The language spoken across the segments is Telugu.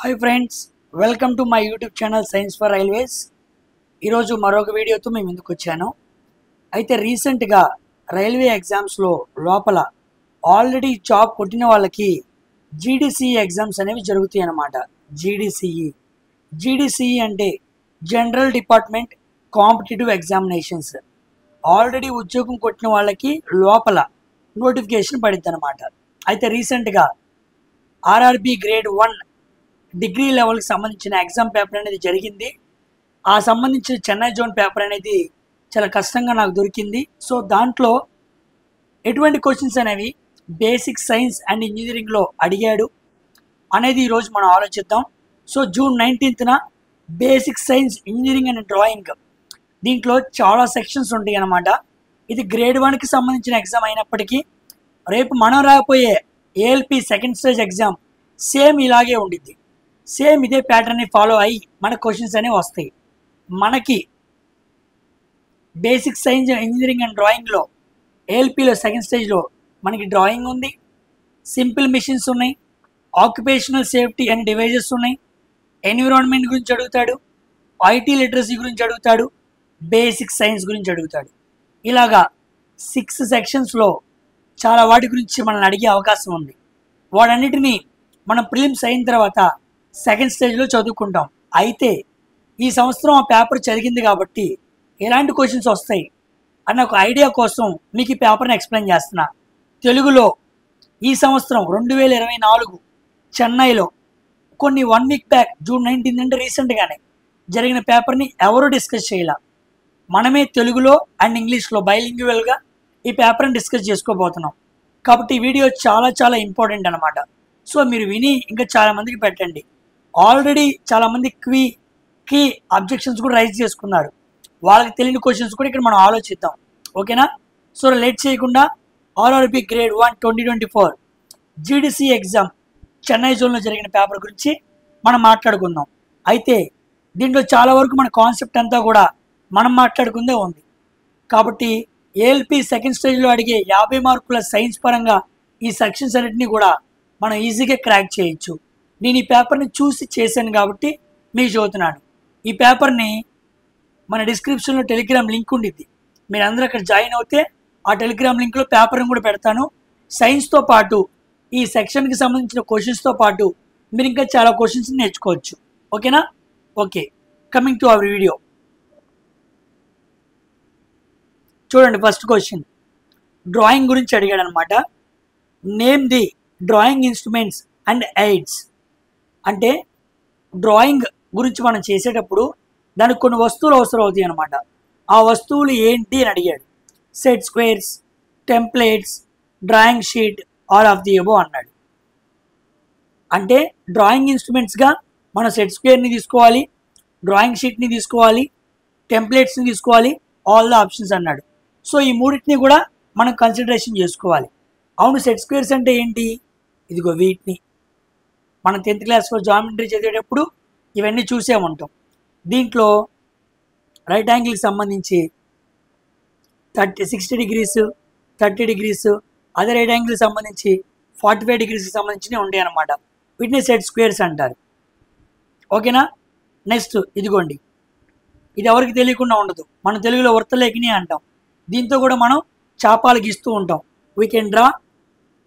Hi friends, welcome to my YouTube channel science for railways. ఈరోజు మరొక వీడియోతో మేము ముందుకు వచ్చాను. అయితే రీసెంట్గా రైల్వే ఎగ్జామ్స్లో లోపల ఆల్రెడీ జాబ్ కొట్టిన వాళ్ళకి జీడీసీఈ ఎగ్జామ్స్ అనేవి జరుగుతాయి అన్నమాట. జీడీసీఈ అంటే general department competitive examinations. Already ఉద్యోగం కొట్టిన వాళ్ళకి లోపల నోటిఫికేషన్ పడింది అన్నమాట. అయితే రీసెంట్గా ఆర్ఆర్బి గ్రేడ్ 1 డిగ్రీ లెవెల్కి సంబంధించిన ఎగ్జామ్ పేపర్ అనేది జరిగింది. ఆ సంబంధించిన చెన్నై జోన్ పేపర్ అనేది చాలా కష్టంగా నాకు దొరికింది. సో దాంట్లో ఎటువంటి క్వశ్చన్స్ అనేవి బేసిక్ సైన్స్ అండ్ ఇంజనీరింగ్లో అడిగాడు అనేది ఈరోజు మనం ఆలోచిద్దాం. సో జూన్ 19న basic science, engineering and drawing, దీంట్లో చాలా సెక్షన్స్ ఉంటాయి అన్నమాట. ఇది గ్రేడ్ 1కి సంబంధించిన ఎగ్జామ్ అయినప్పటికీ రేపు మనం రాకపోయే ALP second stage exam same ఇలాగే ఉండిద్ది. సేమ్ ఇదే ప్యాటర్న్ని ఫాలో అయ్యి మన క్వశ్చన్స్ అనేవి వస్తాయి. మనకి బేసిక్ సైన్స్, ఇంజనీరింగ్ అండ్ డ్రాయింగ్లో ఏఎల్పిలో సెకండ్ స్టేజ్లో మనకి డ్రాయింగ్ ఉంది, సింపుల్ మిషన్స్ ఉన్నాయి, ఆక్యుపేషనల్ సేఫ్టీ అండ్ డివైజెస్ ఉన్నాయి, ఎన్విరాన్మెంట్ గురించి అడుగుతాడు, ఐటీ లిటరసీ గురించి అడుగుతాడు, బేసిక్ సైన్స్ గురించి అడుగుతాడు. ఇలాగా 6 సెక్షన్స్లో చాలా వాటి గురించి మనల్ని అడిగే అవకాశం ఉంది. వాటన్నిటినీ మనం ప్రిలిమ్స్ అయిన తర్వాత సెకండ్ స్టేజ్లో చదువుకుంటాం. అయితే ఈ సంవత్సరం ఆ పేపర్ జరిగింది కాబట్టి ఎలాంటి క్వశ్చన్స్ వస్తాయి అన్న ఒక ఐడియా కోసం మీకు ఈ పేపర్ని ఎక్స్ప్లెయిన్ చేస్తున్నా. తెలుగులో ఈ సంవత్సరం 2024 చెన్నైలో కొన్ని 1 వీక్ బ్యాక్ జూన్ 19 అంటే రీసెంట్గానే జరిగిన పేపర్ని ఎవరు డిస్కస్ చేయాల, మనమే తెలుగులో అండ్ ఇంగ్లీష్లో బైలింగ్యువల్గా ఈ పేపర్ని డిస్కస్ చేసుకోబోతున్నాం. కాబట్టి ఈ వీడియో చాలా ఇంపార్టెంట్ అనమాట. సో మీరు విని ఇంకా చాలామందికి పెట్టండి. ఆల్రెడీ చాలామంది కీ అబ్జెక్షన్స్ కూడా రైజ్ చేసుకున్నారు. వాళ్ళకి తెలియని క్వశ్చన్స్ కూడా ఇక్కడ మనం ఆలోచిద్దాం, ఓకేనా? సో లేట్ చేయకుండా RRB grade 1 2024 GDC exam Chennai జోన్లో జరిగిన పేపర్ గురించి మనం మాట్లాడుకుందాం. అయితే దీంట్లో చాలా వరకు మన కాన్సెప్ట్ అంతా కూడా మనం మాట్లాడుకుందే ఉంది. కాబట్టి ఏఎల్పి సెకండ్ స్టేజ్లో అడిగే 50 మార్కుల సైన్స్ పరంగా ఈ సెక్షన్స్ అన్నింటినీ కూడా మనం ఈజీగా క్రాక్ చేయొచ్చు. నేను ఈ పేపర్ని చూసి చేశాను కాబట్టి మీకు చదువుతున్నాను. ఈ పేపర్ని మన డిస్క్రిప్షన్లో టెలిగ్రామ్ లింక్ ఉండిద్ది. మీరు అందరూ అక్కడ జాయిన్ అవుతే ఆ టెలిగ్రామ్ లింక్లో పేపర్ని కూడా పెడతాను. సైన్స్తో పాటు ఈ సెక్షన్కి సంబంధించిన క్వశ్చన్స్తో పాటు మీరు ఇంకా చాలా క్వశ్చన్స్ నేర్చుకోవచ్చు, ఓకేనా? Okay, coming to our video. చూడండి, ఫస్ట్ క్వశ్చన్ డ్రాయింగ్ గురించి అడిగాడు అనమాట. Name the drawing instruments and AIDS. అంటే డ్రాయింగ్ గురించి మనం చేసేటప్పుడు దానికి కొన్ని వస్తువులు అవసరం అవుతాయి అనమాట. ఆ వస్తువులు ఏంటి అని అడిగాడు. Set squares, templates, drawing sheet, all of the above అన్నాడు. అంటే డ్రాయింగ్ ఇన్స్ట్రుమెంట్స్గా మనం సెట్ స్క్వేర్ని తీసుకోవాలి, డ్రాయింగ్ షీట్ని తీసుకోవాలి, టెంప్లెట్స్ని తీసుకోవాలి, ఆల్ ద ఆప్షన్స్ అన్నాడు. సో ఈ మూడింటిని కూడా మనం కన్సిడరేషన్ చేసుకోవాలి. అవును, సెట్ స్క్వేర్స్ అంటే ఏంటి? ఇదిగో వీటిని మనం 10th క్లాస్లో జామెట్రీ చదివేటప్పుడు ఇవన్నీ చూసే ఉంటాం. దీంట్లో రైట్ యాంగిల్కి సంబంధించి 60 డిగ్రీస్, 30 డిగ్రీస్, అదే రైట్ యాంగిల్కి సంబంధించి 45 డిగ్రీస్కి సంబంధించినవి ఉంటాయి అన్నమాట. వీటిని సెట్ స్క్వేర్స్ అంటారు, ఓకేనా? నెక్స్ట్ ఇదిగోండి, ఇది ఎవరికి తెలియకుండా ఉండదు. మన తెలుగులో వృత్తలేఖని అంటాం. దీంతో కూడా మనం చాపాలు గీస్తూ ఉంటాం. వీ కెన్ డ్రా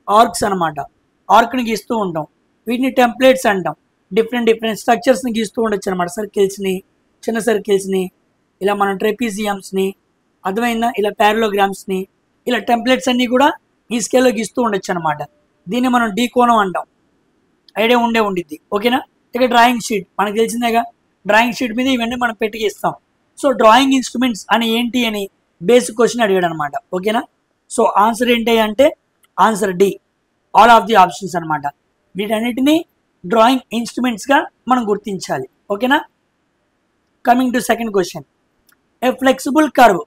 ఆర్క్స్ అనమాట. ఆర్క్ని గీస్తూ ఉంటాం. వీటిని టెంప్లెట్స్ అంటాం. డిఫరెంట్ స్ట్రక్చర్స్ని గీస్తూ ఉండొచ్చు అనమాట. సర్కిల్స్ని, చిన్న సర్కిల్స్ని, ఇలా మనం ట్రెపీజియమ్స్ని, అర్థమైందా, ఇలా ప్యారలోగ్రామ్స్ని, ఇలా టెంప్లెట్స్ అన్నీ కూడా ఈ స్కేల్లో గీస్తూ ఉండొచ్చు అనమాట. దీన్ని మనం డీకోనం అంటాం. ఐడియా ఉండిద్ది, ఓకేనా? ఇక డ్రాయింగ్ షీట్ మనకు తెలిసిందేగా. డ్రాయింగ్ షీట్ మీద ఇవన్నీ మనం పెట్టి గీస్తాం. సో డ్రాయింగ్ ఇన్స్ట్రుమెంట్స్ అని ఏంటి అని బేసిక్ క్వశ్చన్ అడిగాడు అనమాట, ఓకేనా? సో ఆన్సర్ ఏంటి అంటే answer D, all of the options అనమాట. వీటన్నిటిని డ్రాయింగ్ ఇన్స్ట్రుమెంట్స్గా మనం గుర్తించాలి, ఓకేనా? Coming to second question. A flexible curve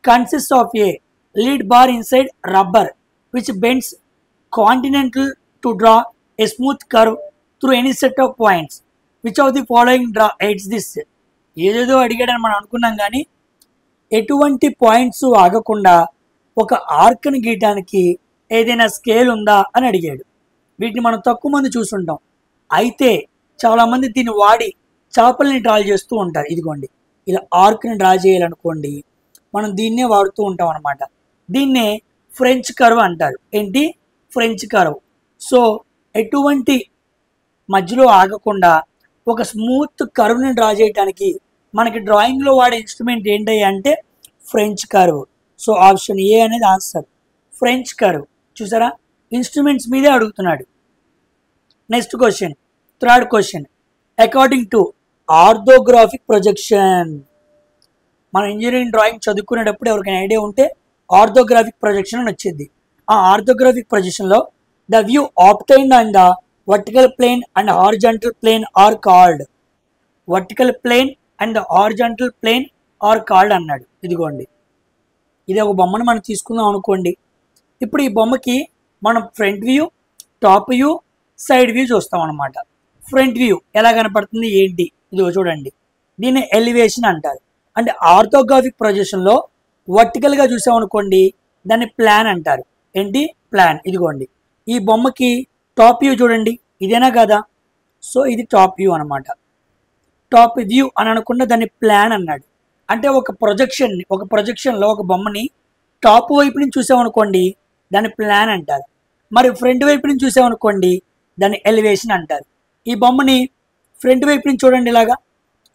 consist of a lead bar inside rubber which bends continental to draw a smooth curve through any set of points which of the following draw aids this. ఏదేదో అడిగాడని మనం అనుకున్నాం, కానీ ఎటువంటి పాయింట్స్ ఆగకుండా ఒక ఆర్క్ని గీయటానికి ఏదైనా స్కేల్ ఉందా అని అడిగాడు. వీటిని మనం తక్కువ మంది చూసుంటాం. అయితే చాలామంది దీన్ని వాడి చేపల్ని డ్రా చేస్తూ ఉంటారు. ఇదిగోండి ఇలా ఆర్క్ని డ్రా చేయాలనుకోండి, మనం దీన్నే వాడుతూ ఉంటాం అనమాట. దీన్నే ఫ్రెంచ్ కర్వ్ అంటారు. ఏంటి? French curve. సో ఎటువంటి మధ్యలో ఆగకుండా ఒక స్మూత్ కర్వ్ని డ్రా చేయడానికి మనకి డ్రాయింగ్లో వాడే ఇన్స్ట్రుమెంట్ ఏంటి అంటే French curve. So option A అనేది ఆన్సర్, ఫ్రెంచ్ కర్వ్. చూసారా, ఇన్స్ట్రుమెంట్స్ మీదే అడుగుతున్నాడు. Next question, third question, according to orthographic projection. మన ఇంజనీరింగ్ డ్రాయింగ్ చదువుకునేటప్పుడు ఎవరికైనా ఐడియా ఉంటే ఆర్థోగ్రాఫిక్ ప్రొజెక్షన్ అని వచ్చింది. ఆ ఆర్థోగ్రాఫిక్ ప్రొజెక్షన్లో the view obtained on the vertical plane and horizontal plane are called. Vertical plane and the horizontal plane are called అన్నాడు. ఇదిగోండి, ఇది ఒక బొమ్మను మనం తీసుకుందాం అనుకోండి. ఇప్పుడు ఈ బొమ్మకి మనం front view, top view, side view చూస్తాం అనమాట. ఫ్రంట్ వ్యూ ఎలా కనపడుతుంది ఏంటి, ఇదిగో చూడండి, దీన్ని ఎలివేషన్ అంటారు. అంటే ఆర్థోగ్రాఫిక్ ప్రొజెక్షన్లో వర్టికల్గా చూసామనుకోండి దాన్ని ప్లాన్ అంటారు. ఏంటి? ప్లాన్. ఇదిగోండి ఈ బొమ్మకి టాప్ వ్యూ చూడండి, ఇదేనా కదా? సో ఇది టాప్ వ్యూ అనమాట. టాప్ వ్యూ అని అనుకున్న దాన్ని ప్లాన్ అన్నాడు. అంటే ఒక ప్రొజెక్షన్లో ఒక బొమ్మని టాప్ వైపు నుంచి చూసామనుకోండి దాన్ని ప్లాన్ అంటారు. మరి ఫ్రంట్ వైపు నుంచి చూసామనుకోండి దాన్ని ఎలివేషన్ అంటారు. ఈ బొమ్మని ఫ్రంట్ వైపు నుంచి చూడండి ఇలాగా,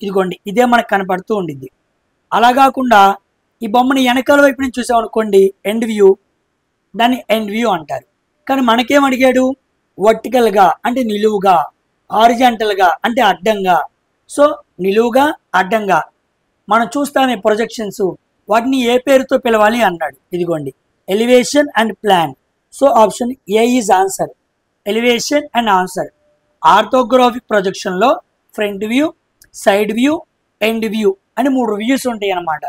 ఇదిగోండి ఇదే మనకు కనపడుతూ ఉండిద్ది. అలా కాకుండా ఈ బొమ్మని వెనకాల వైపు నుంచి చూసామనుకోండి ఎండ్ వ్యూ, దాన్ని ఎండ్ వ్యూ అంటారు. కానీ మనకేం అడిగాడు? వర్టికల్గా అంటే నిలువుగా, హారిజాంటల్గా అంటే అడ్డంగా. సో నిలువుగా, అడ్డంగా మనం చూస్తామే ప్రొజెక్షన్స్, వాటిని ఏ పేరుతో పిలవాలి అన్నాడు. ఇదిగోండి elevation and plan. So option A is answer, elevation and answer. Orthographic ప్రొజెక్షన్లో front view, side view, end view అని 3 వ్యూస్ ఉంటాయి అన్నమాట.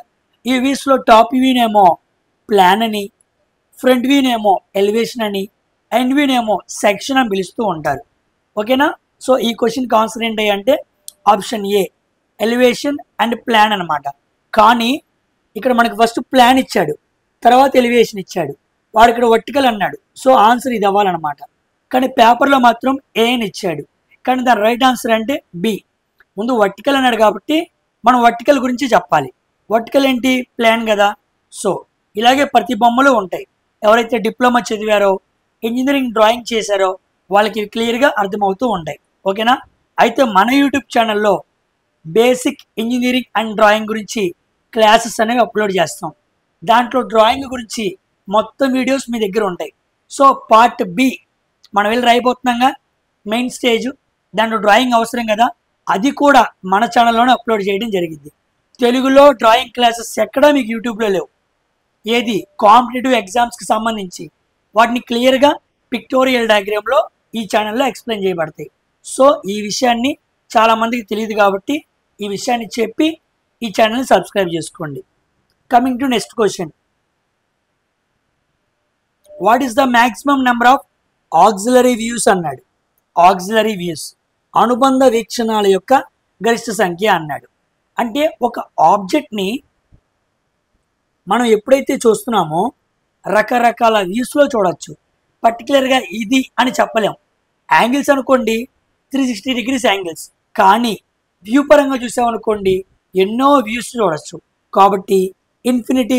ఈ వ్యూస్లో టాప్ వ్యూనేమో ప్లాన్ అని, ఫ్రంట్ వ్యూనేమో ఎలివేషన్ అని, ఎండ్ వ్యూనేమో సెక్షన్ అని పిలుస్తూ ఉంటారు. ఓకేనా? సో ఈ క్వశ్చన్కి ఆన్సర్ ఏంటి అంటే option A, elevation and plan అనమాట. కానీ ఇక్కడ మనకు ఫస్ట్ ప్లాన్ ఇచ్చాడు, తర్వాత ఎలివేషన్ ఇచ్చాడు, వాడు ఇక్కడ వర్టికల్ అన్నాడు. సో ఆన్సర్ ఇది అవ్వాలన్నమాట. కానీ పేపర్లో మాత్రం ఏ అని ఇచ్చాడు, కానీ దాని రైట్ ఆన్సర్ అంటే బి. ముందు వర్టికల్ అన్నాడు కాబట్టి మనం వర్టికల్ గురించి చెప్పాలి. వర్టికల్ ఏంటి? ప్లాన్ కదా. సో ఇలాగే ప్రతి బొమ్మలు ఉంటాయి. ఎవరైతే డిప్లొమా చదివారో, ఇంజనీరింగ్ డ్రాయింగ్ చేశారో వాళ్ళకి క్లియర్గా అర్థమవుతూ ఉంటాయి. ఓకేనా? అయితే మన యూట్యూబ్ ఛానల్లో బేసిక్ ఇంజనీరింగ్ అండ్ డ్రాయింగ్ గురించి క్లాసెస్ అనేవి అప్లోడ్ చేస్తాం. దాంట్లో డ్రాయింగ్ గురించి మొత్తం వీడియోస్ మీ దగ్గర ఉంటాయి. సో పార్ట్ బి మనం వెళ్ళి రాయిపోతున్నాగా, మెయిన్ స్టేజ్, దాంట్లో డ్రాయింగ్ అవసరం కదా, అది కూడా మన ఛానల్లోనే అప్లోడ్ చేయడం జరిగింది. తెలుగులో డ్రాయింగ్ క్లాసెస్ ఎక్కడా మీకు యూట్యూబ్లో లేవు. ఏది కాంపిటేటివ్ ఎగ్జామ్స్కి సంబంధించి వాటిని క్లియర్గా పిక్టోరియల్ డయాగ్రామ్లో ఈ ఛానల్లో ఎక్స్ప్లెయిన్ చేయబడతాయి. సో ఈ విషయాన్ని చాలామందికి తెలియదు కాబట్టి ఈ విషయాన్ని చెప్పి ఈ ఛానల్ని సబ్స్క్రైబ్ చేసుకోండి. Coming to next question, what is the maximum number of auxiliary views అన్నాడు. ఆక్సిలరీ వ్యూస్ అనుబంధ వీక్షణాల యొక్క గరిష్ట సంఖ్య అన్నాడు. అంటే ఒక ఆబ్జెక్ట్ని మనం ఎప్పుడైతే చూస్తున్నామో రకరకాల వ్యూస్లో చూడొచ్చు. పర్టికులర్గా ఇది అని చెప్పలేం. యాంగిల్స్ అనుకోండి 360 డిగ్రీస్ యాంగిల్స్, కానీ వ్యూ పరంగా చూసామనుకోండి ఎన్నో వ్యూస్ చూడొచ్చు. కాబట్టి ఇన్ఫినిటీ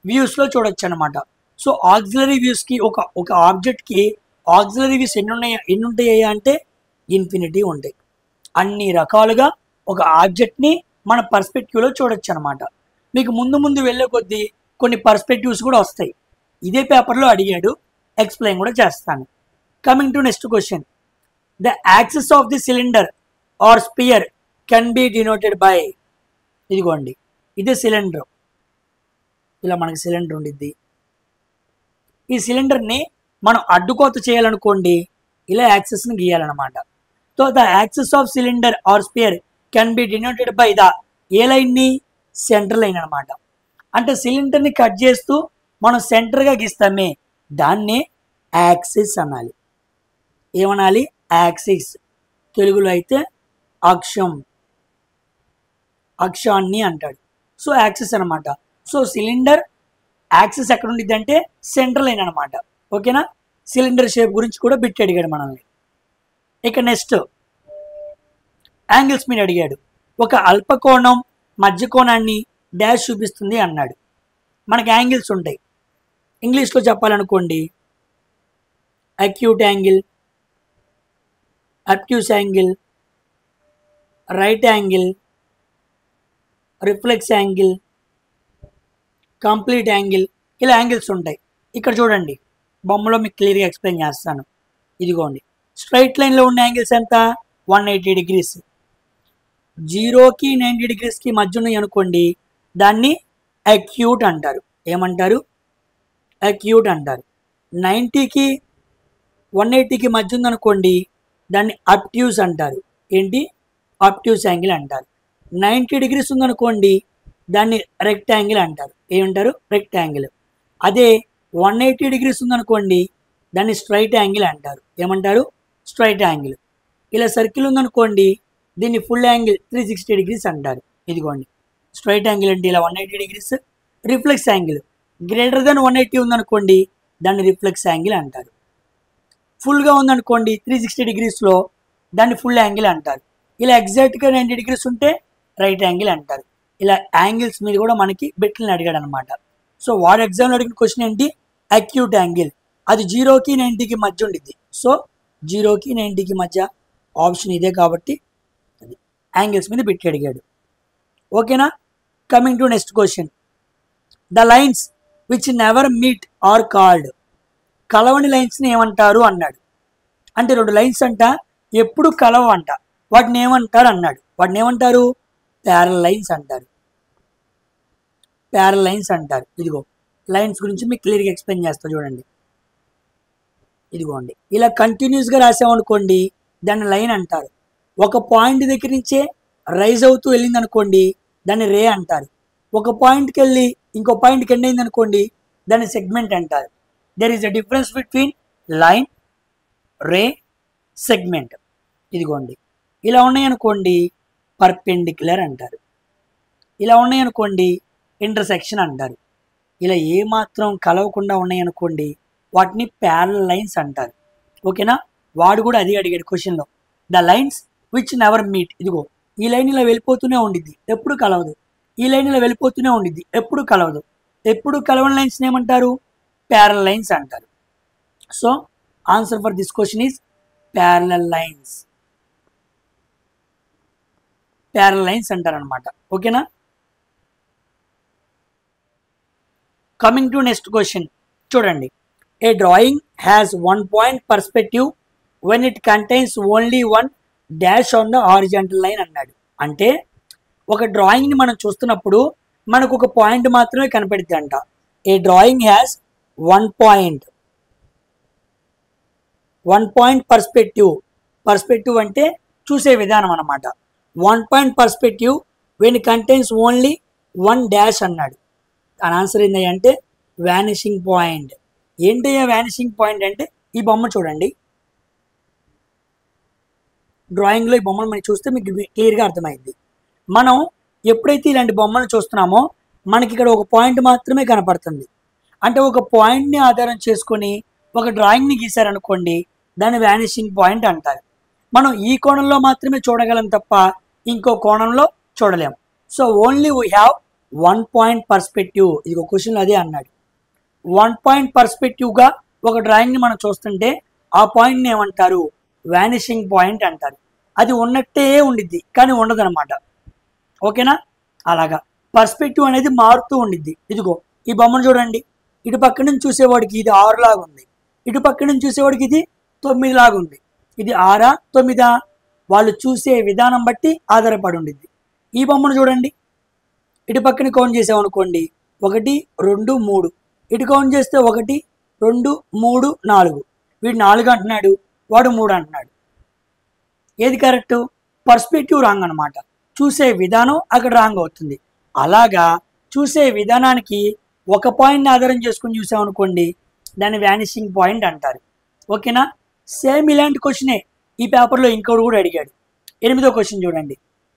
వ్యూస్లో చూడొచ్చు అనమాట. సో ఆక్సిలరీ వ్యూస్కి ఒక ఆబ్జెక్ట్కి ఆక్సిలరీ వ్యూస్ ఎన్ని ఉంటాయి అంటే ఇన్ఫినిటీ ఉంటాయి. అన్ని రకాలుగా ఒక ఆబ్జెక్ట్ని మన పర్స్పెక్టివ్లో చూడొచ్చు అనమాట. మీకు ముందు వెళ్ళే కొద్దీ కొన్ని పర్స్పెక్టివ్స్ కూడా వస్తాయి. ఇదే పేపర్లో అడిగాడు, ఎక్స్ప్లెయిన్ కూడా చేస్తాను. Coming to next question, the axis of the cylinder or sphere can be denoted by. ఇదిగోండి ఇదే సిలిండర్, ఇలా మనకి సిలిండర్ ఉండిద్ది. ఈ సిలిండర్ని మనం అడ్డుకోత చేయాలనుకోండి ఇలా యాక్సిస్ని గీయాలన్నమాట. So the axis of cylinder or sphere can be denoted by the A లైన్ని? సెంటర్ లైన్ అనమాట. అంటే సిలిండర్ని కట్ చేస్తూ మనం సెంటర్గా గీస్తామే, దాన్నే యాక్సిస్ అనాలి. ఏమనాలి? యాక్సిస్. తెలుగులో అయితే అక్షాన్ని అంటాడు. సో యాక్సిస్ అనమాట. సో సిలిండర్ యాక్సిస్ ఎక్కడ ఉండిద్ది అంటే సెంటర్ లైన్ అనమాట. ఓకేనా? సిలిండర్ షేప్ గురించి కూడా బిట్ అడిగాడు మనల్ని. ఇక నెక్స్ట్ యాంగిల్స్ మీద అడిగాడు. ఒక అల్పకోణం మధ్య కోణాన్ని డాష్ చూపిస్తుంది అన్నాడు. మనకి యాంగిల్స్ ఉంటాయి. ఇంగ్లీష్లో చెప్పాలనుకోండి, acute angle, obtuse angle, right angle, reflex angle, complete angle, ఇలా యాంగిల్స్ ఉంటాయి. ఇక్కడ చూడండి, బొమ్మలో మీకు క్లియర్గా ఎక్స్ప్లెయిన్ చేస్తాను. ఇదిగోండి, స్ట్రైట్ లైన్లో ఉన్న యాంగిల్స్ ఎంత? 180 degrees. 0కి 90 degreesకి మధ్య ఉన్నాయి అనుకోండి, దాన్ని అక్యూట్ అంటారు. ఏమంటారు? అక్యూట్ అంటారు. 90కి 180కి మధ్య ఉందనుకోండి, దాన్ని అబ్ట్యూస్ అంటారు. ఏంటి? అబ్ట్యూస్ యాంగిల్ అంటారు. 90 degrees ఉందనుకోండి, దాన్ని రెక్టాంగిల్ అంటారు. ఏమంటారు? రెక్టాంగిల్. అదే 180 degrees ఉందనుకోండి, దాన్ని స్ట్రైట్ యాంగిల్ అంటారు. ఏమంటారు? Straight angle. ఇలా సర్కిల్ ఉందనుకోండి, దీన్ని ఫుల్ యాంగిల్ 360 degrees అంటారు. ఇదిగోండి, స్ట్రైట్ యాంగిల్ అంటే ఇలా 180 degrees. Reflex angle greater than 180 ఉందనుకోండి, దాన్ని రిఫ్లెక్స్ యాంగిల్ అంటారు. ఫుల్గా ఉందనుకోండి 360 degreesలో, దాన్ని ఫుల్ యాంగిల్ అంటారు. ఇలా ఎగ్జాక్ట్గా 90 degrees ఉంటే రైట్ యాంగిల్ అంటారు. ఇలా యాంగిల్స్ మీద కూడా మనకి బిట్లను అడిగాడు అనమాట. సో వాడు ఎగ్జామ్లో అడిగిన క్వశ్చన్ ఏంటి? Acute angle. అది 0కి 90కి మధ్య ఉండిద్ది. సో 0కి 90కి మధ్య ఆప్షన్ ఇదే కాబట్టి అది యాంగిల్స్ మీద బిట్ అడిగాడు. ఓకేనా? Coming to next question. The lines which never meet are called. కలవని లైన్స్ని ఏమంటారు అన్నాడు. అంటే రెండు లైన్స్ అంట ఎప్పుడు కలవ అంట, వాటిని ఏమంటారు అన్నాడు. వాటిని ఏమంటారు? ప్యారల్ లైన్స్ అంటారు. ప్యారల్ లైన్స్ అంటారు. ఇదిగో లైన్స్ గురించి మీకు క్లియర్గా ఎక్స్ప్లెయిన్ చేస్తా చూడండి. ఇదిగోండి, ఇలా కంటిన్యూస్గా రాసామనుకోండి, దాన్ని లైన్ అంటారు. ఒక పాయింట్ దగ్గర నుంచే రైజ్ అవుతూ వెళ్ళింది అనుకోండి, దాన్ని రే అంటారు. ఒక పాయింట్కి వెళ్ళి ఇంకో పాయింట్కి ఎండ్ అయింది అనుకోండి, దాన్ని సెగ్మెంట్ అంటారు. There is a difference between line, ray, segment. ఇదిగోండి, ఇలా ఉన్నాయనుకోండి పర్పెండిక్యులర్ అంటారు. ఇలా ఉన్నాయనుకోండి ఇంటర్సెక్షన్ అంటారు. ఇలా ఏమాత్రం కలవకుండా ఉన్నాయనుకోండి వాటిని ప్యారల్ లైన్స్ అంటారు. ఓకేనా? వాడు కూడా అది అడిగాడు క్వశ్చన్లో. The lines which never meet. ఇదిగో ఈ లైన్ ఇలా వెళ్ళిపోతూనే ఉండిద్ది, ఎప్పుడు కలవదు. ఈ లైన్ ఇలా వెళ్ళిపోతూనే ఉండిద్ది, ఎప్పుడు కలవదు. ఎప్పుడు కలవని లైన్స్ ఏమంటారు? ప్యారల్ లైన్స్ అంటారు. So answer for this question is parallel lines. Parallel lines అంటారు అనమాట. ఓకేనా? కమింగ్ టు నెక్స్ట్ క్వశ్చన్ చూడండి. A drawing has 1 point perspective when it contains only 1 dash on the horizontal line అన్నాడు. అంటే ఒక డ్రాయింగ్ని మనం చూస్తున్నప్పుడు మనకు ఒక పాయింట్ మాత్రమే కనపడుతుంది అంట. A drawing has 1 point. 1 point perspective. Perspective అంటే చూసే విధానం అన్నమాట. 1 point perspective when contains only 1 dash అన్నాడు. దాని ఆన్సర్ ఏంటి అంటే వానిషింగ్ పాయింట్. ఏంటయ్యా వానిషింగ్ పాయింట్ అంటే? ఈ బొమ్మ చూడండి, డ్రాయింగ్లో ఈ బొమ్మను మనం చూస్తే మీకు క్లియర్గా అర్థమైంది. మనం ఎప్పుడైతే ఇలాంటి బొమ్మను చూస్తున్నామో మనకి ఇక్కడ ఒక పాయింట్ మాత్రమే కనపడుతుంది. అంటే ఒక పాయింట్ని ఆధారం చేసుకొని ఒక డ్రాయింగ్ని గీశారనుకోండి, దాన్ని వానిషింగ్ పాయింట్ అంటారు. మనం ఈ కోణంలో మాత్రమే చూడగలం తప్ప ఇంకో కోణంలో చూడలేం. So only we have 1 point perspective. ఇది ఒక క్వశ్చన్ అదే అన్నాడు. 1 point పర్స్పెక్టివ్గా ఒక డ్రాయింగ్ని మనం చూస్తుంటే ఆ పాయింట్ని ఏమంటారు? వానిషింగ్ పాయింట్ అంటారు. అది ఉన్నట్టే ఉండిద్ది కానీ ఉండదన్నమాట. ఓకేనా? అలాగా పర్స్పెక్టివ్ అనేది మారుతూ ఉండిద్ది. ఇదిగో ఈ బొమ్మను చూడండి, ఇటు పక్క నుంచి చూసేవాడికి ఇది 6 లాగా ఉంది, ఇటు పక్క నుంచి చూసేవాడికి ఇది 9 లాగా ఉంది. ఇది 6 9 వాళ్ళు చూసే విధానం బట్టి ఆధారపడి ఉండిద్ది. ఈ బొమ్మను చూడండి, ఇటు పక్కన కౌంట్ చేసామనుకోండి 1 2 3, ఇటు కౌంట్ చేస్తే 1 2 3 4. వీడు 4 అంటున్నాడు, వాడు 3 అంటున్నాడు. ఏది కరెక్ట్? పర్స్పెక్టివ్ రాంగ్ అనమాట. చూసే విధానం అక్కడ రాంగ్ అవుతుంది. అలాగా చూసే విధానానికి ఒక పాయింట్ని ఆధారం చేసుకుని చూసామనుకోండి, దాన్ని వానిషింగ్ పాయింట్ అంటారు. ఓకేనా? సేమ్ ఇలాంటి క్వశ్చనే ఈ పేపర్లో ఇంకోటి కూడా అడిగాడు. 8వ క్వశ్చన్ చూడండి.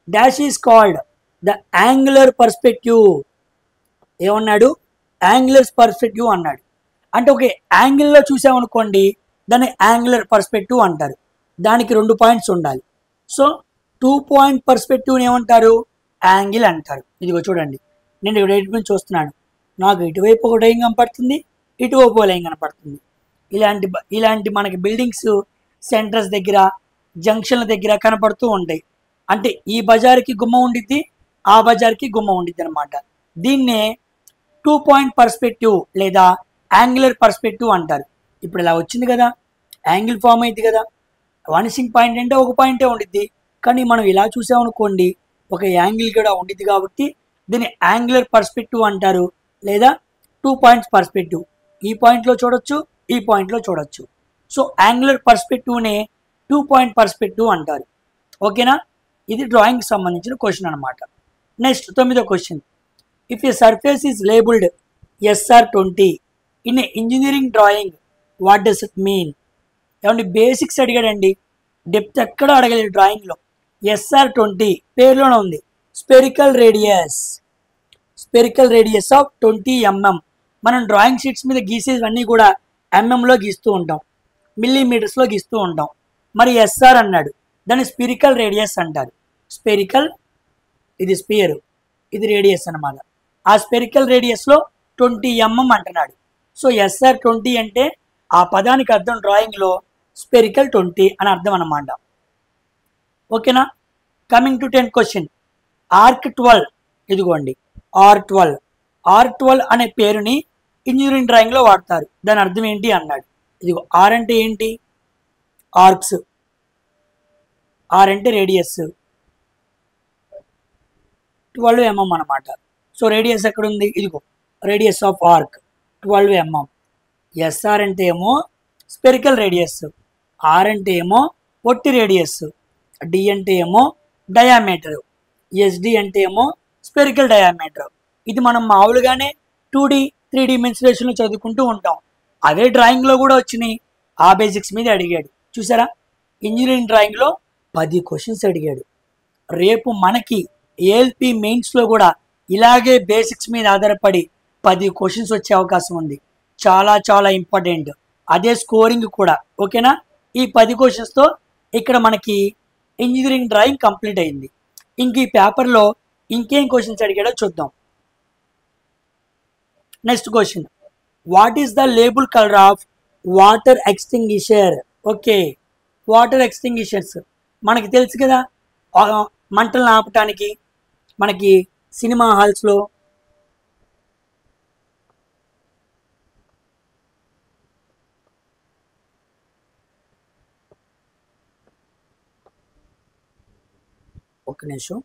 Dash is called the angular perspective. ఏమన్నాడు? యాంగులర్ పర్స్పెక్టివ్ అన్నాడు. అంటే ఒక యాంగిల్లో చూసామనుకోండి దాన్ని యాంగులర్ పర్స్పెక్టివ్ అంటారు. దానికి 2 పాయింట్స్ ఉండాలి. సో 2 పాయింట్ పర్స్పెక్టివ్ని ఏమంటారు? యాంగిల్ అంటారు. ఇదిగో చూడండి, నేను ఇటు నుంచి చూస్తున్నాను, నాకు ఇటువైపు ఒక లైన్ కనపడుతుంది, ఇటువైపు ఒక లైన్ కనపడుతుంది. ఇలాంటి మనకి బిల్డింగ్స్ సెంటర్స్ దగ్గర, జంక్షన్ల దగ్గర కనపడుతూ ఉంటాయి. అంటే ఈ బజార్కి గుమ్మం ఉండిద్ది, ఆ బజార్కి గుమ్మం ఉండిద్ది అనమాట. దీన్నే 2 పాయింట్ పర్స్పెక్టివ్ లేదా యాంగులర్ పర్స్పెక్టివ్ అంటారు. ఇప్పుడు ఇలా వచ్చింది కదా, యాంగిల్ ఫామ్ అయింది కదా. వానిషింగ్ పాయింట్ అంటే ఒక పాయింటే ఉండిద్ది, కానీ మనం ఇలా చూసామనుకోండి ఒక యాంగిల్ కూడా ఉండిద్ది, కాబట్టి దీన్ని యాంగులర్ పర్స్పెక్టివ్ అంటారు లేదా 2 పాయింట్స్ పర్స్పెక్టివ్. ఈ పాయింట్లో చూడొచ్చు, ఈ పాయింట్లో చూడొచ్చు. సో యాంగులర్ పర్స్పెక్టివ్నే 2 పాయింట్ పర్స్పెక్టివ్ అంటారు. ఓకేనా? ఇది డ్రాయింగ్కి సంబంధించిన క్వశ్చన్ అనమాట. నెక్స్ట్ 9వ question. If a surface is labelled SR20 in a engineering drawing, what does it mean? ఏమంటే బేసిక్స్ అడిగాడండి, డెప్త్ ఎక్కడ అడగలేదు డ్రాయింగ్లో. SR20 పేరులోనే ఉంది, స్పెరికల్ రేడియస్ ఆఫ్ 20 mm. మనం డ్రాయింగ్ షీట్స్ మీద గీసేవన్నీ కూడా ఎంఎంలో గీస్తూ ఉంటాం, మిల్లీమీటర్స్లో గీస్తూ ఉంటాం. మరి ఎస్ఆర్ అన్నాడు, దాన్ని స్పెరికల్ రేడియస్ అంటారు. స్పెరికల్, ఇది స్పియర్, ఇది రేడియస్ అన్నమాట. ఆ స్పెరికల్ రేడియస్లో 20 mm అంటున్నాడు. సో SR20 అంటే ఆ పదానికి అర్థం డ్రాయింగ్లో స్పెరికల్ 20 అని అర్థం అన్నమాట. ఓకేనా? Coming to 10th question. Arc 12, ఇదిగోండి R12 అనే పేరుని ఇంజనీరింగ్ డ్రాయింగ్లో వాడతారు. దాని అర్థం ఏంటి అన్నాడు. ఇదిగో ఆర్ అంటే ఏంటి? ఆర్క్స్. ఆర్ అంటే రేడియస్, 12 mm అనమాట. సో రేడియస్ ఎక్కడుంది? ఇదిగో radius of arc 12 mm. SR అంటే ఏమో స్పెరికల్ రేడియస్, ఆర్ అంటే ఏమో ఒట్టి రేడియస్, డి అంటే ఏమో డయామీటర్, ఎస్డి అంటే ఏమో స్పెరికల్ డయామీటర్. ఇది మనం మామూలుగానే 2D 3D మెన్సురేషన్లో చదువుకుంటూ ఉంటాం. అదే డ్రాయింగ్లో కూడా వచ్చినాయి. ఆ బేసిక్స్ మీద అడిగాడు. చూసారా, ఇంజనీరింగ్ డ్రాయింగ్లో 10 క్వశ్చన్స్ అడిగాడు. రేపు మనకి ఏఎల్పి మెయిన్స్లో కూడా ఇలాగే బేసిక్స్ మీద ఆధారపడి 10 క్వశ్చన్స్ వచ్చే అవకాశం ఉంది. చాలా చాలా ఇంపార్టెంట్. అదే స్కోరింగ్ కూడా. ఓకేనా? ఈ 10 క్వశ్చన్స్తో ఇక్కడ మనకి ఇంజనీరింగ్ డ్రాయింగ్ కంప్లీట్ అయింది. ఇంక ఈ పేపర్లో ఇంకేం క్వశ్చన్స్ అడిగాడో చూద్దాం. Next question. What is the label colour of water extinguisher? Okay, water extinguishers మనకి తెలుసు కదా, మంటలను ఆపటానికి మనకి సినిమా హాల్స్లో, ఒక్క నిమిషం,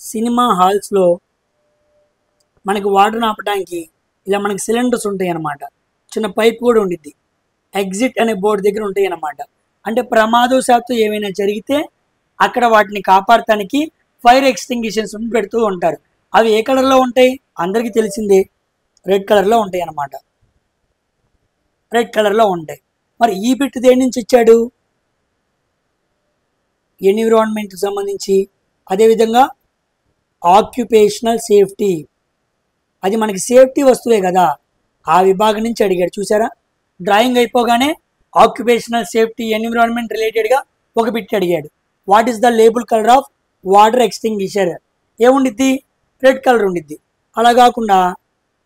సినిమా హాల్స్లో మనకి వాటర్ ఆపడానికి ఇలా మనకి సిలిండర్స్ ఉంటాయి అన్నమాట. చిన్న పైప్ కూడా ఉండిద్ది. ఎగ్జిట్ అనే బోర్డు దగ్గర ఉంటాయి అన్నమాట. అంటే ప్రమాదవశాత్తు ఏమైనా జరిగితే అక్కడ వాటిని కాపాడటానికి ఫైర్ ఎక్స్టింగ్విషర్స్ పెడుతూ ఉంటారు. అవి ఏ కలర్లో ఉంటాయి? అందరికీ తెలిసిందే, రెడ్ కలర్లో ఉంటాయి అన్నమాట. రెడ్ కలర్లో ఉంటాయి. మరి ఈ బిట్ దేని నుంచి ఇచ్చాడు? ఎన్విరాన్మెంట్కి సంబంధించి. అదేవిధంగా ఆక్యుపేషనల్ సేఫ్టీ, అది మనకి సేఫ్టీ వస్తువే కదా, ఆ విభాగం నుంచి అడిగాడు. చూసారా, డ్రాయింగ్ అయిపోగానే ఆక్యుపేషనల్ సేఫ్టీ ఎన్విరాన్మెంట్ రిలేటెడ్గా ఒక బిట్ అడిగాడు. What is the label colour of water extinguisher? ఏముండిద్ది? రెడ్ కలర్ ఉండిద్ది. అలా కాకుండా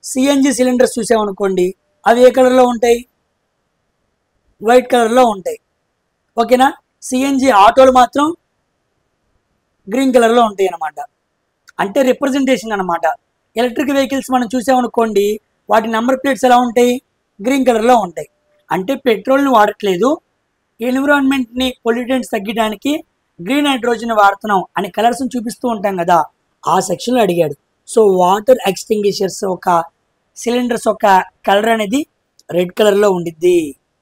సిఎన్జి సిలిండర్స్ చూసామనుకోండి, అవి ఏ కలర్లో ఉంటాయి? వైట్ కలర్లో ఉంటాయి. ఓకేనా? సిఎన్జి ఆటోలు మాత్రం గ్రీన్ కలర్లో ఉంటాయి అన్నమాట. అంటే రిప్రజెంటేషన్ అనమాట. ఎలక్ట్రిక్ వెహికల్స్ మనం చూసామనుకోండి, వాటి నెంబర్ ప్లేట్స్ ఎలా ఉంటాయి? గ్రీన్ కలర్లో ఉంటాయి. అంటే పెట్రోల్ని వాడట్లేదు, ఎన్విరాన్మెంట్ని పొల్యూటెంట్స్ తగ్గడానికి గ్రీన్ హైడ్రోజన్ వాడుతున్నాం అని కలర్స్ని చూపిస్తూ ఉంటాం కదా, ఆ సెక్షన్లో అడిగాడు. సో వాటర్ ఎక్స్టింగ్విషర్స్ ఒక సిలిండర్స్ ఒక కలర్ అనేది రెడ్ కలర్లో ఉండిద్ది.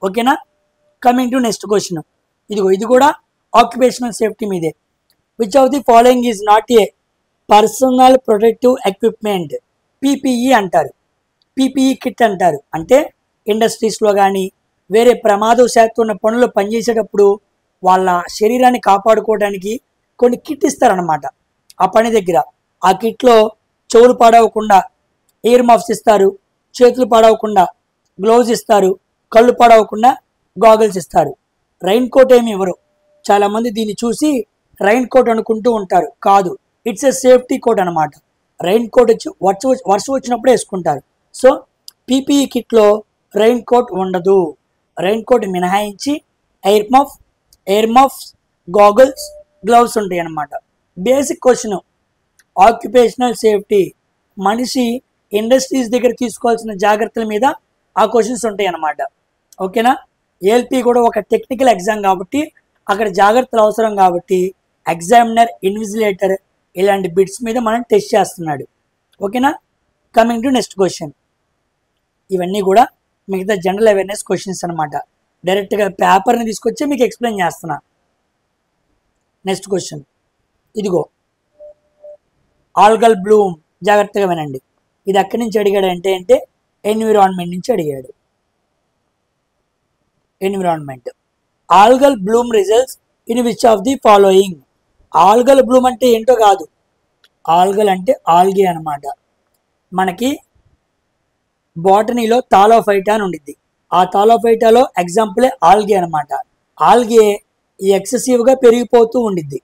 ఓకేనా? Coming to next question. ఇది కూడా ఆక్యుపేషనల్ సేఫ్టీ మీదే. Which of the following is not A personal protective equipment? PPE అంటారు, పీపీఈ కిట్ అంటారు. అంటే ఇండస్ట్రీస్లో కానీ వేరే ప్రమాదవశాత్తు ఉన్న పనులు పనిచేసేటప్పుడు వాళ్ళ శరీరాన్ని కాపాడుకోవడానికి కొన్ని కిట్ ఇస్తారనమాట ఆ పని దగ్గర. ఆ కిట్లో చెవులు పాడవకుండా ఎయిర్ మఫ్స్ ఇస్తారు, చేతులు పాడవకుండా గ్లౌజ్ ఇస్తారు, కళ్ళు పాడవకుండా గాగల్స్ ఇస్తారు. రైన్ కోట్ ఏమి ఇవ్వరు. చాలామంది దీన్ని చూసి రైన్ కోట్ అనుకుంటూ ఉంటారు. కాదు, ఇట్స్ ఎ సేఫ్టీ కోట్ అనమాట. రైన్ కోట్ వచ్చి వర్షం వచ్చినప్పుడు వేసుకుంటారు. సో పీపీఈ కిట్లో రైన్ కోట్ ఉండదు. రైన్ కోట్ మినహాయించి ఎయిర్ మఫ్స్, గాగుల్స్, గ్లౌస్ ఉంటాయి అన్నమాట. బేసిక్ క్వశ్చన్, ఆక్యుపేషనల్ సేఫ్టీ, మనిషి ఇండస్ట్రీస్ దగ్గర తీసుకోవాల్సిన జాగ్రత్తల మీద ఆ క్వశ్చన్స్ ఉంటాయి అన్నమాట. ఓకేనా. ఏఎల్పి కూడా ఒక టెక్నికల్ ఎగ్జామ్ కాబట్టి అక్కడ జాగ్రత్తలు అవసరం కాబట్టి ఎగ్జామినర్, ఇన్విజిలేటర్ ఇలాంటి బిట్స్ మీద మనం టెస్ట్ చేస్తున్నాడు. ఓకేనా. Coming to next question. ఇవన్నీ కూడా మిగతా జనరల్ అవేర్నెస్ క్వశ్చన్స్ అనమాట. డైరెక్ట్గా పేపర్ని తీసుకొచ్చి మీకు ఎక్స్ప్లెయిన్ చేస్తున్నా. నెక్స్ట్ క్వశ్చన్ ఇదిగో, ఆల్గల్ బ్లూమ్. జాగ్రత్తగా వినండి. ఇది ఎక్కడి నుంచి అడిగాడు అంటే ఎన్విరాన్మెంట్ నుంచి అడిగాడు. Environment. Algal Bloom results in which of the following. Algal Bloom అంటే ఏంటో కాదు, ఆల్గల్ అంటే ఆల్గే అనమాట. మనకి బాటనీలో థాలోఫైటా అని ఉండిద్ది. ఆ థాలోఫైటాలో ఎగ్జాంపులే ఆల్గే అనమాట. ఆల్గే ఎక్సెసివ్గా పెరిగిపోతూ ఉండిద్ది.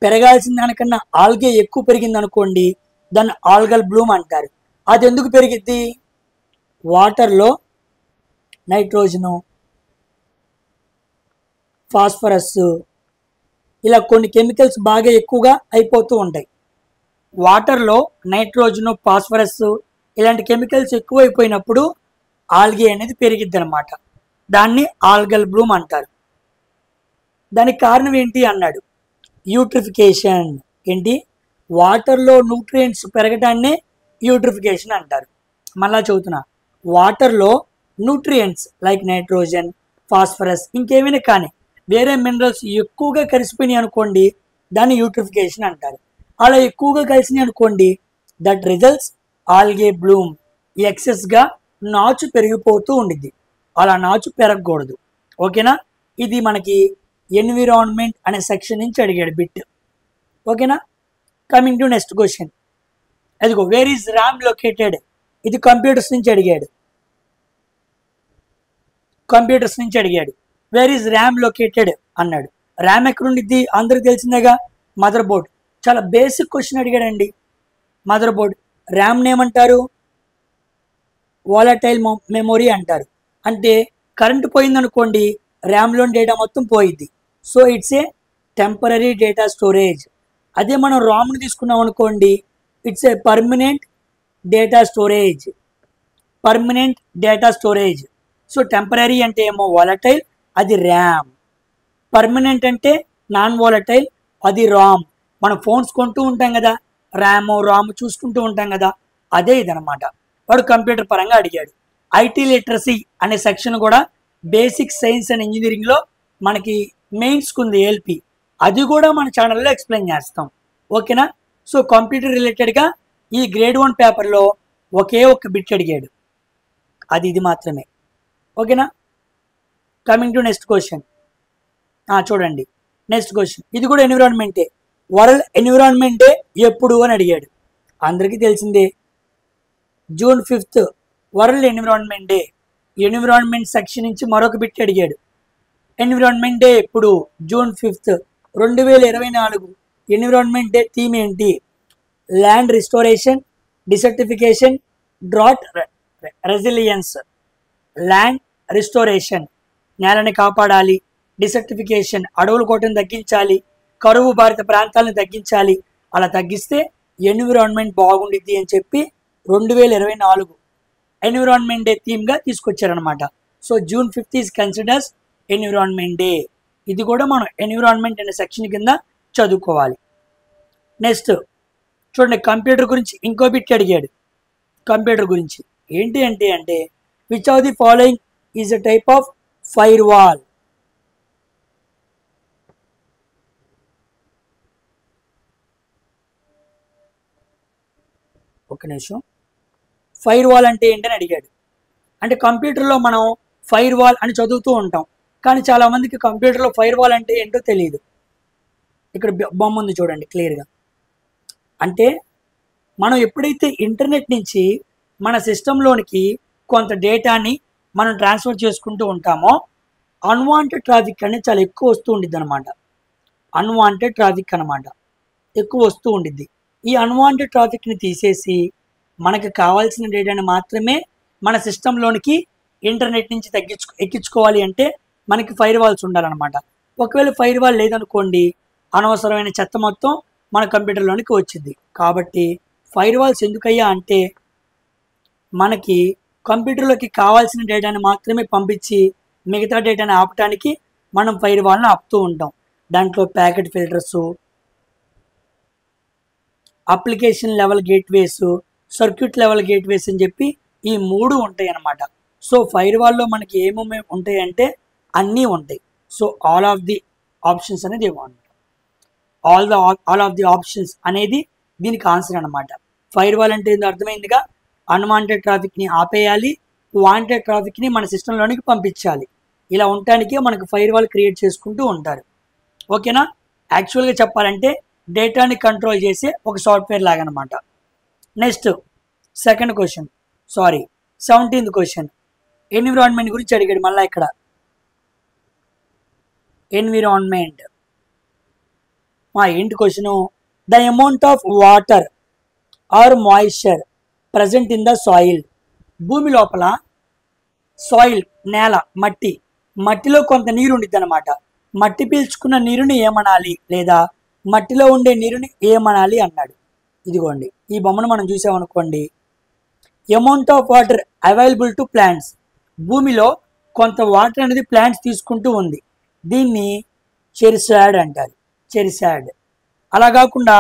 పెరగాల్సిన దానికన్నా ఆల్గే ఎక్కువ పెరిగింది అనుకోండి, దాన్ని ఆల్గల్ బ్లూమ్ అంటారు. అది ఎందుకు పెరిగిద్ది? వాటర్లో నైట్రోజను, ఫాస్ఫరస్ ఇలా కొన్ని కెమికల్స్ బాగా ఎక్కువగా అయిపోతూ ఉంటాయి. వాటర్లో నైట్రోజను, ఫాస్ఫరస్ ఇలాంటి కెమికల్స్ ఎక్కువైపోయినప్పుడు ఆల్గే అనేది పెరిగిద్ది అనమాట. దాన్ని ఆల్గల్ బ్లూమ్ అంటారు. దానికి కారణం ఏంటి అన్నాడు. యూట్రిఫికేషన్. ఏంటి? వాటర్లో న్యూట్రియంట్స్ పెరగడాన్నే యూట్రిఫికేషన్ అంటారు. మళ్ళా చదువుతున్నా, వాటర్లో న్యూట్రియంట్స్ లైక్ నైట్రోజన్, ఫాస్ఫరస్ ఇంకేమైనా కానీ వేరే మినరల్స్ ఎక్కువగా కలిసిపోయినాయి అనుకోండి, దాన్ని యూట్రిఫికేషన్ అంటారు. అలా ఎక్కువగా కలిసినాయి అనుకోండి, దట్ రిజల్ట్స్ ఆల్గే బ్లూమ్. ఎక్సెస్గా నాచు పెరిగిపోతూ ఉండిద్ది. అలా నాచు పెరగకూడదు. ఓకేనా. ఇది మనకి ఎన్విరాన్మెంట్ అనే సెక్షన్ నుంచి అడిగాడు బిట్. ఓకేనా. Coming to next question. అదిగో, వేర్ ఈజ్ ర్యామ్ లొకేటెడ్. ఇది కంప్యూటర్స్ నుంచి అడిగాడు. కంప్యూటర్స్ నుంచి అడిగాడు. వేర్ ఈజ్ ర్యామ్ లొకేటెడ్ అన్నాడు. ర్యామ్ ఎక్కడుండిద్ది? అందరికి తెలిసిందేగా, మదర్ బోర్డ్. చాలా బేసిక్ క్వశ్చన్ అడిగాడండి. Motherboard. ర్యామ్ని ఏమంటారు? వాలటైల్ మెమొరీ అంటారు. అంటే కరెంట్ పోయిందనుకోండి, ర్యామ్లోని డేటా మొత్తం పోయిద్ది. So it's a temporary data storage. అదే మనం రామ్ని తీసుకున్నాం అనుకోండి, it's a permanent data storage. Permanent data storage. So temporary అంటే ఏమో వాలటైల్, అది ర్యామ్. పర్మనెంట్ అంటే నాన్ వాలటైల్, అది రామ్. మనం ఫోన్స్ కొంటూ ఉంటాం కదా, రామ్ చూసుకుంటూ ఉంటాం కదా, అదే ఇదనమాట. వాడు కంప్యూటర్ పరంగా అడిగాడు. ఐటీ లిటరసీ అనే సెక్షన్ కూడా బేసిక్ సైన్స్ అండ్ ఇంజనీరింగ్లో మనకి మెయిన్స్కి ఉంది ఏఎల్పి. అది కూడా మన ఛానల్లో ఎక్స్ప్లెయిన్ చేస్తాం. ఓకేనా. సో కంప్యూటర్ రిలేటెడ్గా ఈ గ్రేడ్ 1 పేపర్లో ఒకే ఒక్క బిట్ అడిగాడు, అది ఇది మాత్రమే. ఓకేనా. Coming to next question. చూడండి, నెక్స్ట్ క్వశ్చన్ ఇది కూడా ఎన్విరాన్మెంటే. వరల్డ్ ఎన్విరాన్మెంట్ డే ఎప్పుడు అని అడిగాడు. అందరికీ తెలిసిందే, June 5th world environment day. Environment section నుంచి మరొక బిట్ అడిగాడు. ఎన్విరాన్మెంట్ డే ఎప్పుడు? June 5th 2024. Environment day theme ఏంటి? Land restoration, desertification, drought resilience. Land restoration, నేలని కాపాడాలి. డిసర్టిఫికేషన్, అడవుల కోటను తగ్గించాలి. కరువు బాధిత ప్రాంతాలను తగ్గించాలి. అలా తగ్గిస్తే ఎన్విరాన్మెంట్ బాగుండిద్ది అని చెప్పి 2024 ఎన్విరాన్మెంట్ డే థీమ్గా తీసుకొచ్చారనమాట. So June 5th is considers environment day. ఇది కూడా మనం ఎన్విరాన్మెంట్ అనే సెక్షన్ కింద చదువుకోవాలి. నెక్స్ట్ చూడండి, కంప్యూటర్ గురించి ఇంకో బిట్ అడిగాడు. కంప్యూటర్ గురించి ఏంటి అంటే which of the following is a type of fire wall. ఒక నిమిషం. ఫైర్ వాల్ అంటే ఏంటని అడిగాడు. అంటే కంప్యూటర్లో మనం ఫైర్ వాల్ అని చదువుతూ ఉంటాం, కానీ చాలామందికి కంప్యూటర్లో ఫైర్ వాల్ అంటే ఏంటో తెలియదు. ఇక్కడ బొమ్మ ఉంది చూడండి క్లియర్గా. అంటే మనం ఎప్పుడైతే ఇంటర్నెట్ నుంచి మన సిస్టంలోనికి కొంత డేటాని మనం ట్రాన్స్ఫర్ చేసుకుంటూ ఉంటామో, అన్వాంటెడ్ ట్రాఫిక్ అనేది చాలా ఎక్కువ వస్తూ ఉండిద్ది అనమాట. అన్వాంటెడ్ ట్రాఫిక్ అనమాట, ఎక్కువ వస్తూ ఉండిద్ది. ఈ అన్వాంటెడ్ ట్రాఫిక్ని తీసేసి మనకు కావాల్సిన డేటాని మాత్రమే మన సిస్టంలోనికి ఇంటర్నెట్ నుంచి ఎక్కించుకోవాలి అంటే మనకి ఫైర్ వాల్స్ ఉండాలన్నమాట. ఒకవేళ ఫైర్ వాల్ లేదనుకోండి, అనవసరమైన చెత్త మొత్తం మన కంప్యూటర్లోనికి వచ్చింది. కాబట్టి ఫైర్ వాల్స్ ఎందుకయ్యా అంటే మనకి కంప్యూటర్లోకి కావాల్సిన డేటాని మాత్రమే పంపించి మిగతా డేటాని ఆపటానికి మనం ఫైర్ వాల్ని ఆపుతూ ఉంటాం. దాంట్లో packet filters, application level gateways, circuit level gateways అని చెప్పి ఈ 3 ఉంటాయి అన్నమాట. సో ఫైర్ వాల్లో మనకి ఏమేమి ఉంటాయి అంటే అన్నీ ఉంటాయి. So all of the options అనేది ఇవ్వండి. ఆల్ ఆఫ్ ది ఆప్షన్స్ అనేది దీనికి ఆన్సర్ అనమాట. ఫైర్ వాల్ అంటే ఏందో అర్థమైందిగా, అన్వాంటెడ్ ట్రాఫిక్ని ఆపేయాలి, వాంటెడ్ ట్రాఫిక్ని మన సిస్టంలోనికి పంపించాలి. ఇలా ఉండటానికి మనకు ఫైర్ వాల్ క్రియేట్ చేసుకుంటూ ఉంటారు. ఓకేనా? యాక్చువల్గా చెప్పాలంటే డేటాని కంట్రోల్ చేసే ఒక సాఫ్ట్వేర్ లాగా అనమాట. Next second question, 17th question, environment గురించి అడిగాడు. మళ్ళీ ఇక్కడ ఎన్విరాన్మెంట్ ఏంటి question? The amount of water or moisture present in the soil. భూమి లోపల సాయిల్, నేల, మట్టిలో కొంత నీరు ఉండిద్ది అనమాట. మట్టి పీల్చుకున్న నీరుని ఏమనాలి, లేదా మట్టిలో ఉండే నీరుని ఏమనాలి అన్నాడు. ఇదిగోండి ఈ బొమ్మను మనం చూసామనుకోండి, amount of water available to plants. భూమిలో కొంత వాటర్ అనేది ప్లాంట్స్ తీసుకుంటూ ఉంది. దీన్ని చెరిసాడ్ అంటారు, చెరిసాడ్. అలా కాకుండా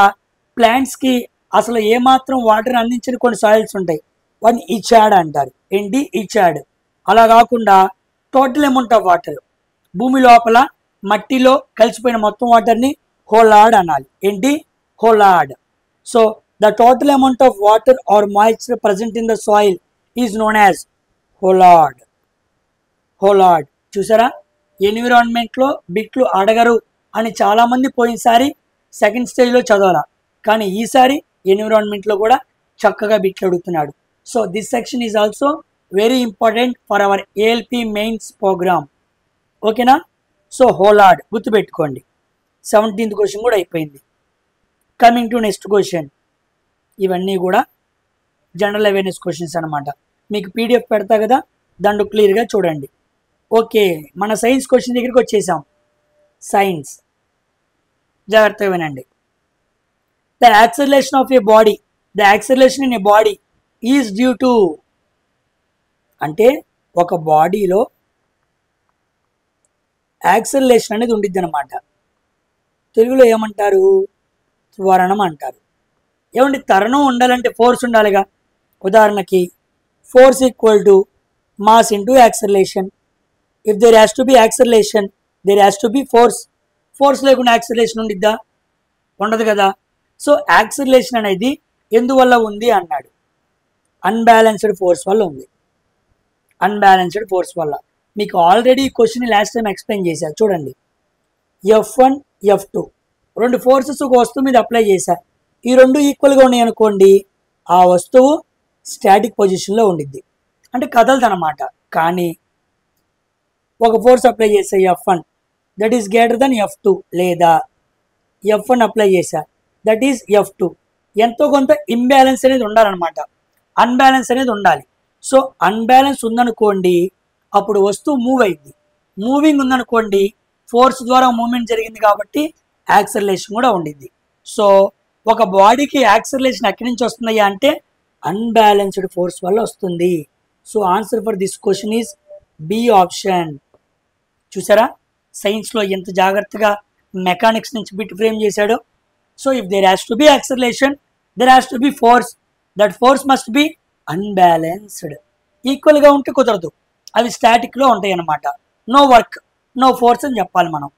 ప్లాంట్స్కి అసలు ఏమాత్రం వాటర్ అందించిన కొన్ని సాయిల్స్ ఉంటాయి, వాటిని ఇచాడ్ అంటారు. ఏంటి? ఇచాడ్. అలా కాకుండా టోటల్ అమౌంట్ ఆఫ్ వాటర్, భూమి లోపల మట్టిలో కలిసిపోయిన మొత్తం వాటర్ని హోలాడ్ అనాలి. ఏంటి? Holard. So the total amount of water or moisture present in the soil is known as holard. Holard. చూసారా, ఎన్విరాన్మెంట్లో బిట్లు అడగరు అని చాలామంది పోయినసారి సెకండ్ స్టేజ్లో చదవాలా, కానీ ఈసారి ఎన్విరాన్మెంట్లో కూడా చక్కగా బిట్లు అడుగుతున్నాడు. So this section is also very important for our ALP mains programme. ఓకేనా? సో హోలాడ్ గుర్తుపెట్టుకోండి. 17th క్వశ్చన్ కూడా అయిపోయింది. Coming to next question. ఇవన్నీ కూడా జనరల్ అవేర్నెస్ క్వశ్చన్స్ అనమాట. మీకు పీడిఎఫ్ పెడతా కదా, దాంట్లో క్లియర్గా చూడండి. ఓకే, మన సైన్స్ క్వశ్చన్ దగ్గరికి వచ్చేసాం. సైన్స్ జాగ్రత్తగా వినండి. The acceleration of A body, the acceleration in a body is due to, అంటే ఒక బాడీలో యాక్సలరేషన్ అనేది ఉండిద్ది అనమాట. తెలుగులో ఏమంటారు? త్వరణం అంటారు. ఏమంటే త్వరణం ఉండాలంటే ఫోర్స్ ఉండాలిగా. ఉదాహరణకి force equal to mass into acceleration. If there has to be acceleration, there has to be force. Force లేకుండా యాక్సలరేషన్ ఉండిద్దా? ఉండదు కదా. సో యాక్సలరేషన్ అనేది ఎందువల్ల ఉంది అన్నాడు. అన్బ్యాలెన్స్డ్ ఫోర్స్ వల్ల ఉంది. అన్బ్యాలెన్స్డ్ ఫోర్స్ వల్ల. మీకు ఆల్రెడీ ఈ క్వశ్చన్ లాస్ట్ టైం ఎక్స్ప్లెయిన్ చేశారు చూడండి. F1 F2 రెండు ఫోర్సెస్ ఒక వస్తువు మీద అప్లై చేశారు. ఈ రెండు ఈక్వల్గా ఉన్నాయి అనుకోండి, ఆ వస్తువు స్టాటిక్ పొజిషన్లో ఉండిద్ది, అంటే కదలదు అనమాట. కానీ ఒక ఫోర్స్ అప్లై చేసే F1 that is greater than F2, లేదా F1 అప్లై చేశా దట్ ఈస్ F2, ఎంతో కొంత ఇంబ్యాలెన్స్ అనేది ఉండాలన్నమాట. అన్బ్యాలెన్స్ అనేది ఉండాలి. సో అన్బ్యాలెన్స్ ఉందనుకోండి, అప్పుడు వస్తువు మూవ్ అయింది. మూవింగ్ ఉందనుకోండి, ఫోర్స్ ద్వారా మూవ్మెంట్ జరిగింది కాబట్టి యాక్సలరేషన్ కూడా ఉండిద్ది. సో ఒక బాడీకి యాక్సలరేషన్ ఎక్కడి నుంచి వస్తుందయ్యా అంటే అన్బ్యాలెన్స్డ్ ఫోర్స్ వల్ల వస్తుంది. So answer for this question is B option. చూసారా సైన్స్లో ఎంత జాగ్రత్తగా మెకానిక్స్ నుంచి బిట్ ఫ్రేమ్ చేశాడో. So if there has to be acceleration, there has to be force. That force must be unbalanced. ఈక్వల్గా ఉంటే కుదరదు, అవి స్టాటిక్లో ఉంటాయి అన్నమాట. నో వర్క్, నో ఫోర్స్ అని చెప్పాలి మనం.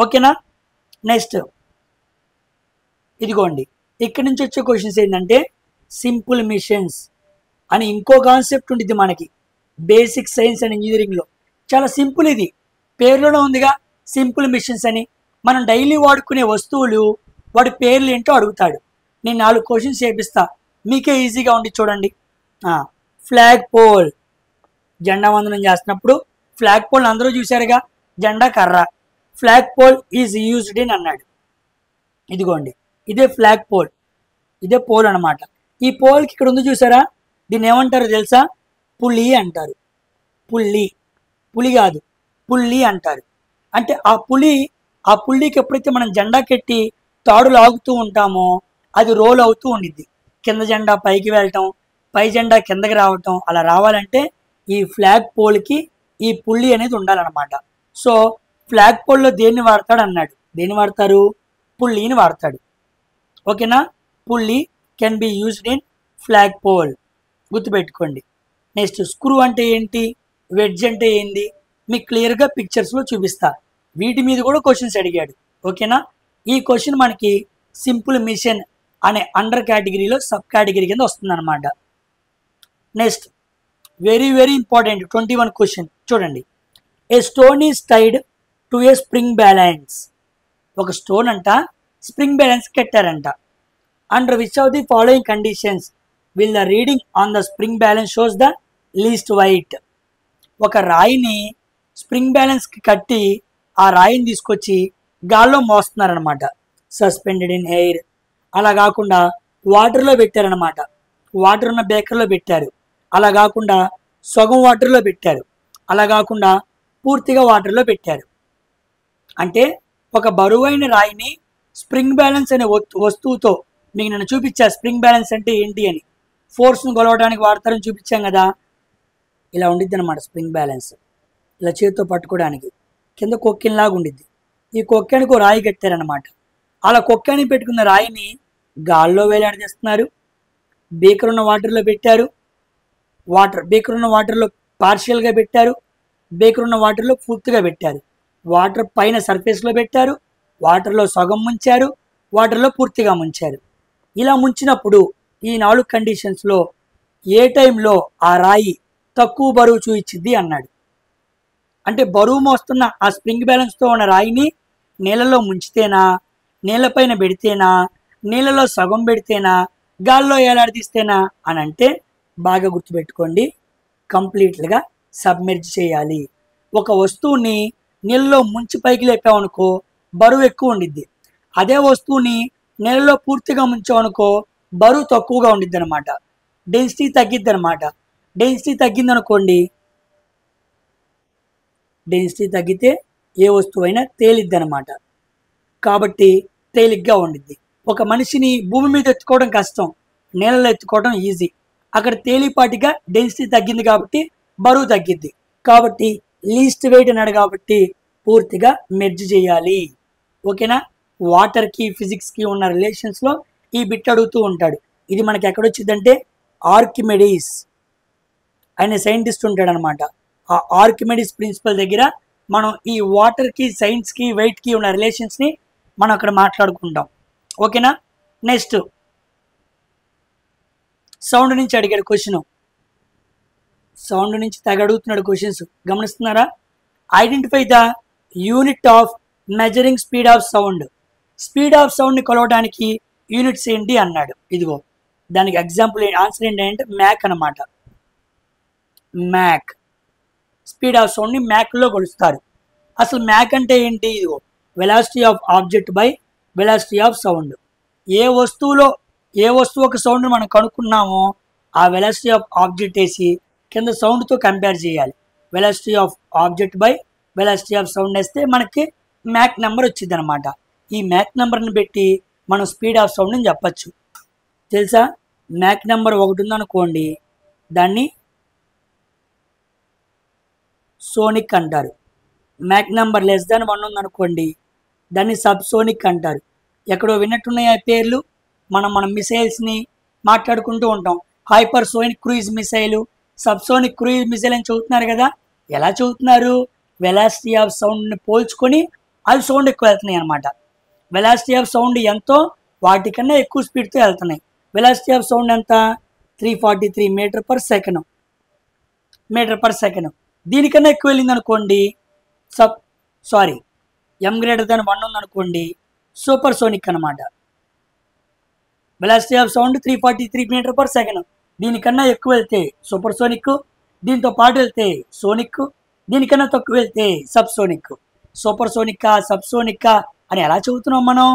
ఓకేనా? నెక్స్ట్ ఇదిగోండి, ఇక్కడి నుంచి వచ్చే క్వశ్చన్స్ ఏంటంటే సింపుల్ మిషన్స్ అని ఇంకో కాన్సెప్ట్ ఉంటుంది మనకి బేసిక్ సైన్స్ అండ్ ఇంజనీరింగ్లో. చాలా సింపుల్, ఇది పేర్లోనే ఉందిగా సింపుల్ మిషన్స్ అని. మనం డైలీ వాడుకునే వస్తువులు వాటి పేర్లు ఏంటో అడుగుతాడు. నేను 4 క్వశ్చన్స్ చేపిస్తా, మీకే ఈజీగా ఉండి చూడండి. ఫ్లాగ్ పోల్, జెండా వందనం చేస్తున్నప్పుడు ఫ్లాగ్ పోల్ అందరూ చూశారుగా, జెండా కర్ర. Flag pole is used in అన్నాడు. ఇదిగోండి, ఇదే ఫ్లాగ్ పోల్, ఇదే పోల్ అనమాట. ఈ పోల్కి ఇక్కడ ఉంది చూసారా, దీన్ని ఏమంటారు తెలుసా? పులి అంటారు. పుల్లి, పులి కాదు, పుల్లి అంటారు. అంటే ఆ పుల్లికి ఎప్పుడైతే మనం జెండా కెట్టి తాడు లాగుతూ ఉంటామో అది రోల్ అవుతూ ఉండిద్ది. కింద జెండా పైకి వెళ్ళటం, పై జెండా కిందకి రావటం, అలా రావాలంటే ఈ ఫ్లాగ్ పోల్కి ఈ పుల్లి అనేది ఉండాలన్నమాట. సో ఫ్లాగ్ పోల్లో దేన్ని వాడతాడు అన్నాడు. దేన్ని వాడతారు? పుల్లిని వాడతాడు. ఓకేనా? Pulley can be used in flag pole, గుర్తుపెట్టుకోండి. నెక్స్ట్, స్క్రూ అంటే ఏంటి, వెడ్జ్ అంటే ఏంటి, మీకు క్లియర్గా పిక్చర్స్లో చూపిస్తా. వీటి మీద కూడా క్వశ్చన్స్ అడిగాడు. ఓకేనా? ఈ క్వశ్చన్ మనకి సింపుల్ మిషన్ అనే అండర్ కేటగిరీలో సబ్ కేటగిరీ కింద వస్తుంది అనమాట. Next, very very important 21 question చూడండి. A stone is tied to a spring balance. ఒక స్టోన్ అంట స్ప్రింగ్ బ్యాలెన్స్ కట్టారంట. Under which of the following conditions will the reading on the spring balance shows the least weight. ఒక రాయిని స్ప్రింగ్ బ్యాలెన్స్కి కట్టి ఆ రాయిని తీసుకొచ్చి గాల్లో మోస్తున్నారనమాట. Suspended in air. అలా కాకుండా వాటర్లో పెట్టారనమాట. వాటర్ ఉన్న బేకర్లో పెట్టారు. అలా కాకుండా సగం వాటర్లో పెట్టారు. అలా కాకుండా పూర్తిగా వాటర్లో పెట్టారు. అంటే ఒక బరువైన రాయిని స్ప్రింగ్ బ్యాలెన్స్ అనే వస్తువుతో, మీకు నేను చూపించా స్ప్రింగ్ బ్యాలెన్స్ అంటే ఏంటి అని, ఫోర్స్ను కొలవడానికి వాడతారని చూపించాం కదా. ఇలా ఉండిద్ది అనమాట స్ప్రింగ్ బ్యాలెన్స్. ఇలా చేతితో పట్టుకోవడానికి కింద కొక్కెన్లాగా ఉండిద్ది. ఈ కొక్కెనికి రాయి కట్టారనమాట. అలా కొక్కెని పెట్టుకున్న రాయిని గాల్లో వేలాడదీస్తున్నారు. బేకర్ ఉన్న వాటర్లో పెట్టారు. బేకర్ ఉన్న వాటర్లో పార్షియల్గా పెట్టారు. బేకర్ ఉన్న వాటర్లో పూర్తిగా పెట్టారు. వాటర్ పైన సర్ఫేస్లో పెట్టారు. వాటర్లో సగం ముంచారు. వాటర్లో పూర్తిగా ముంచారు. ఇలా ముంచినప్పుడు ఈ 4 కండిషన్స్లో ఏ టైంలో ఆ రాయి తక్కువ బరువు చూపించింది అన్నాడు. అంటే బరువు మోస్తున్న ఆ స్ప్రింగ్ బ్యాలెన్స్తో ఉన్న రాయిని నీళ్ళలో ముంచితేనా, నీళ్ళపైన పెడితేనా, నీళ్ళలో సగం పెడితేనా, గాల్లో ఏలాడదీస్తేనా అని అంటే బాగా గుర్తుపెట్టుకోండి, కంప్లీట్గా సబ్మెర్జ్ చేయాలి. ఒక వస్తువుని నీళ్ళలో ముంచి పైకి లేపామనుకో బరువు ఎక్కువ ఉండిద్ది. అదే వస్తువుని నీళ్ళలో పూర్తిగా ముంచామనుకో బరువు తక్కువగా ఉండిద్ది అనమాట. డెన్సిటీ తగ్గిద్ది అనమాట. డెన్సిటీ తగ్గిందనుకోండి, డెన్సిటీ తగ్గితే ఏ వస్తువైనా తేలిద్ది అనమాట. కాబట్టి తేలిగ్గా ఉండిద్ది. ఒక మనిషిని భూమి మీద ఎత్తుకోవడం కష్టం, నీళ్ళలో ఎత్తుకోవడం ఈజీ. అక్కడ తేలిపాటిగా డెన్సిటీ తగ్గింది కాబట్టి బరువు తగ్గిద్ది. కాబట్టి లీస్ట్ వెయిట్ అన్నాడు కాబట్టి పూర్తిగా మెర్జ్ చేయాలి. ఓకేనా? వాటర్కి ఫిజిక్స్కి ఉన్న రిలేషన్స్లో ఈ బిట్ అడుగుతూ ఉంటాడు. ఇది మనకి ఎక్కడొచ్చిందంటే ఆర్కిమెడిస్ అనే సైంటిస్ట్ ఉంటాడు అనమాట. ఆ ఆర్కిమెడిస్ ప్రిన్సిపల్ దగ్గర మనం ఈ వాటర్కి, సైన్స్కి, వెయిట్కి ఉన్న రిలేషన్స్ని మనం అక్కడ మాట్లాడుకుంటాం. ఓకేనా? నెక్స్ట్, సౌండ్ నుంచి అడిగాడు క్వశ్చన్. సౌండ్ నుంచి తెగ అడుగుతున్నాడు క్వశ్చన్స్, గమనిస్తున్నారా? Identify the unit of measuring speed of sound. Speed of సౌండ్ని కొలవడానికి యూనిట్స్ ఏంటి అన్నాడు. ఇదిగో దానికి ఎగ్జాంపుల్ ఆన్సర్ ఏంటంటే మ్యాక్ అనమాట. మ్యాక్, స్పీడ్ ఆఫ్ సౌండ్ని మ్యాక్లో కొలుస్తారు. అసలు మ్యాక్ అంటే ఏంటి? ఇదిగో velocity of object by velocity of sound. ఏ వస్తువు ఒక సౌండ్ మనం కనుక్కున్నామో ఆ వెలాసిటీ ఆఫ్ ఆబ్జెక్ట్ వేసి కింద సౌండ్తో కంపేర్ చేయాలి. Velocity of object by velocity of sound వేస్తే మనకి మ్యాక్ నెంబర్ వచ్చింది అనమాట. ఈ మ్యాక్ నెంబర్ని పెట్టి మనం స్పీడ్ ఆఫ్ సౌండ్ని చెప్పచ్చు. తెలుసా? మ్యాక్ నెంబర్ 1 ఉందనుకోండి, దాన్ని సోనిక్ అంటారు. మ్యాక్ నెంబర్ <1 ఉందనుకోండి, దాన్ని సబ్ సోనిక్ అంటారు. ఎక్కడో విన్నట్టున్నాయి ఆ పేర్లు. మనం మిసైల్స్ని మాట్లాడుకుంటూ ఉంటాం. Hyper sonic cruise missile, sub sonic cruise missile అని చదువుతున్నారు కదా. ఎలా చదువుతున్నారు? వెలాసిటీ ఆఫ్ సౌండ్ని పోల్చుకొని అవి సౌండ్ ఎక్కువ వెళ్తున్నాయి అనమాట. వెలాసిటీ ఆఫ్ సౌండ్ ఎంతో వాటికన్నా ఎక్కువ స్పీడ్తో వెళ్తున్నాయి. వెలాసిటీ ఆఫ్ సౌండ్ ఎంత? 343 మీటర్ పర్ సెకండ్. దీనికన్నా ఎక్కువ వెళ్ళింది అనుకోండి m>1 ఉందనుకోండి, సూపర్ సోనిక్ అనమాట. Velocity of sound 343 metre per second. దీనికన్నా ఎక్కువ వెళ్తే సూపర్ సోనిక్, దీంతో పాటు వెళ్తే సోనిక్, దీనికన్నా తక్కువ వెళ్తే సబ్ సోనిక్. సూపర్ సోనికా, సబ్సోనికా అని ఎలా చెబుతున్నాం మనం?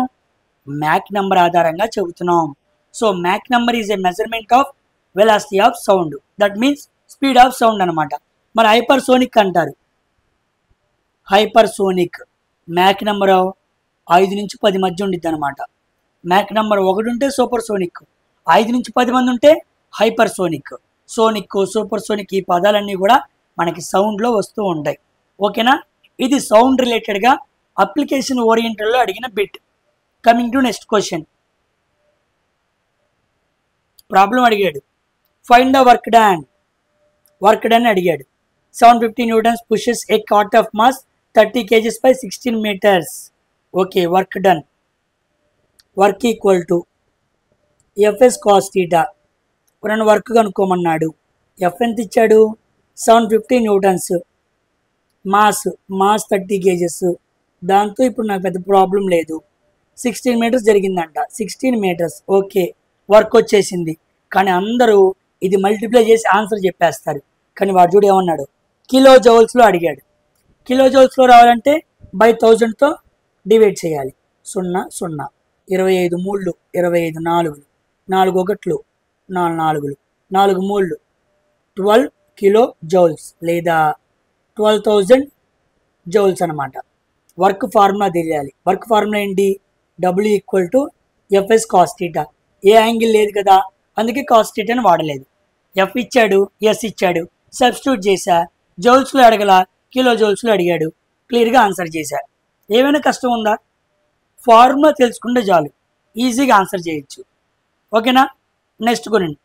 మ్యాక్ నెంబర్ ఆధారంగా చెబుతున్నాం. So Mach number is a measurement of velocity of sound, that means speed of sound అనమాట. మరి హైపర్సోనిక్ అంటారు. హైపర్సోనిక్ మ్యాక్ నెంబర్ 5 నుంచి 10 మధ్య ఉండిద్ది అనమాట. మ్యాక్ నెంబర్ 1 ఉంటే సూపర్ సోనిక్, 5 నుంచి 10 మంది ఉంటే హైపర్సోనిక్. సోనిక్, సూపర్ సోనిక్ ఈ పదాలన్నీ కూడా మనకి సౌండ్లో వస్తూ ఉంటాయి. ఓకేనా? ఇది సౌండ్ రిలేటెడ్గా అప్లికేషన్ ఓరియంటెడ్లో అడిగిన bit. Coming to next question. Problem అడిగాడు, find the work done. Work done అడిగాడు. 750 newtons pushes a cart of mass 30 kgs by 16 meters. Okay, work done. Work equal to FS cos theta. నన్ను వర్క్ కనుక్కోమన్నాడు. ఎఫ్ ఎంత ఇచ్చాడు? 750 న్యూటన్స్. Mass 30 kgs. దాంతో ఇప్పుడు నాకు పెద్ద ప్రాబ్లం లేదు. 16 మీటర్స్ జరిగిందంట. 16 మీటర్స్ ఓకే, వర్క్ వచ్చేసింది. కానీ అందరూ ఇది మల్టిప్లై చేసి ఆన్సర్ చెప్పేస్తారు. కానీ వాడు చూడు ఏమన్నాడు, కిలో జౌల్స్లో అడిగాడు. కిలో జౌల్స్లో రావాలంటే బై 1000తో డివైడ్ చేయాలి. 0 0 25 3 25 4 4 1 4 4 4 3 12 కిలో జౌల్స్ లేదా 12,000 జౌల్స్ అనమాట. వర్క్ ఫార్ములా తెలియాలి. వర్క్ ఫార్ములా ఏంటి? W equal to FS cos theta. A angle లేదు కదా, అందుకే కాస్ థీటాని వాడలేదు. ఎఫ్ ఇచ్చాడు, ఎస్ ఇచ్చాడు, సబ్స్టిట్యూట్ చేశా. జౌల్స్లో అడగల, కిలో జౌల్స్లో అడిగాడు. క్లియర్గా ఆన్సర్ చేశా. ఏమైనా కష్టం ఉందా? ఫార్ములా తెలుసుకుంటే చాలు, ఈజీగా ఆన్సర్ చేయొచ్చు. ఓకేనా? నెక్స్ట్ కొనండి.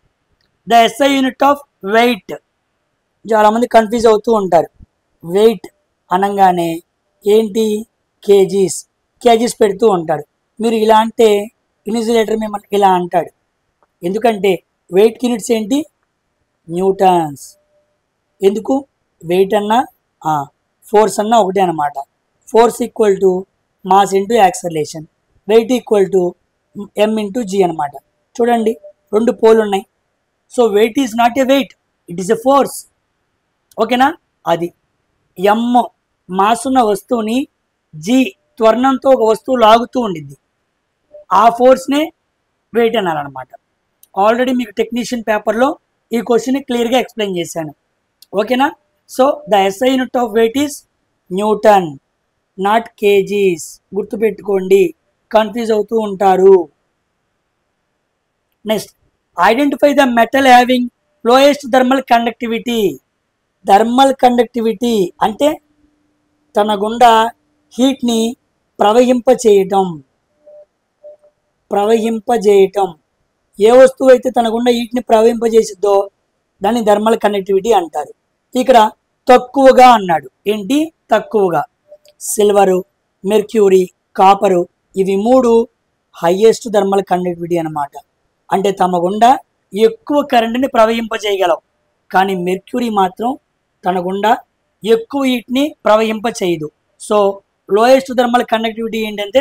The SI unit of weight. చాలామంది కన్ఫ్యూజ్ అవుతూ ఉంటారు. వెయిట్ అనగానే ఏంటి? కేజీస్ పెడుతూ ఉంటారు. మీరు ఇలా అంటే ఇన్సులేటర్ మిమ్మల్ని ఇలా అంటాడు. ఎందుకంటే వెయిట్ యూనిట్స్ ఏంటి? న్యూటన్స్. ఎందుకు? వెయిట్ అన్నా ఫోర్స్ అన్నా ఒకటే అనమాట. Force equal to mass into acceleration, weight equal to M into G అనమాట. చూడండి, 2 పోల్ ఉన్నాయి. So weight is not a weight, it is a force. ఓకేనా? అది ఎం మాస్ ఉన్న వస్తువుని జీ త్వరణంతో ఒక వస్తువు లాగుతూ ఉండిద్ది. ఆ ఫోర్స్నే వెయిట్ అనాలన్నమాట. ఆల్రెడీ మీకు టెక్నీషియన్ పేపర్లో ఈ క్వశ్చన్ క్లియర్గా ఎక్స్ప్లెయిన్ చేశాను. ఓకేనా? So the SI unit of weight is Newton, not kgs. గుర్తుపెట్టుకోండి, కన్ఫ్యూజ్ అవుతూ ఉంటారు. Next, identify the metal having lowest thermal conductivity. Thermal conductivity అంటే తన గుండా హీట్ని ప్రవహింపజేయటం. ఏ వస్తువు అయితే తన గుండా హీట్ని ప్రవహింపజేసిద్దో దాన్ని థర్మల్ కండక్టివిటీ అంటారు. ఇక్కడ తక్కువగా అన్నాడు. ఏంటి తక్కువగా? సిల్వరు, మెర్క్యూరీ, కాపరు ఇవి 3 హైయెస్ట్ థర్మల్ కండక్టివిటీ అనమాట. అంటే తమ గుండా ఎక్కువ కరెంటుని ప్రవహింపజేయగలవు. కానీ మెర్క్యూరీ మాత్రం తన గుండా ఎక్కువ హీట్ని ప్రవహింపచేయదు. సో లోయెస్ట్ థర్మల్ కండక్టివిటీ ఏంటంటే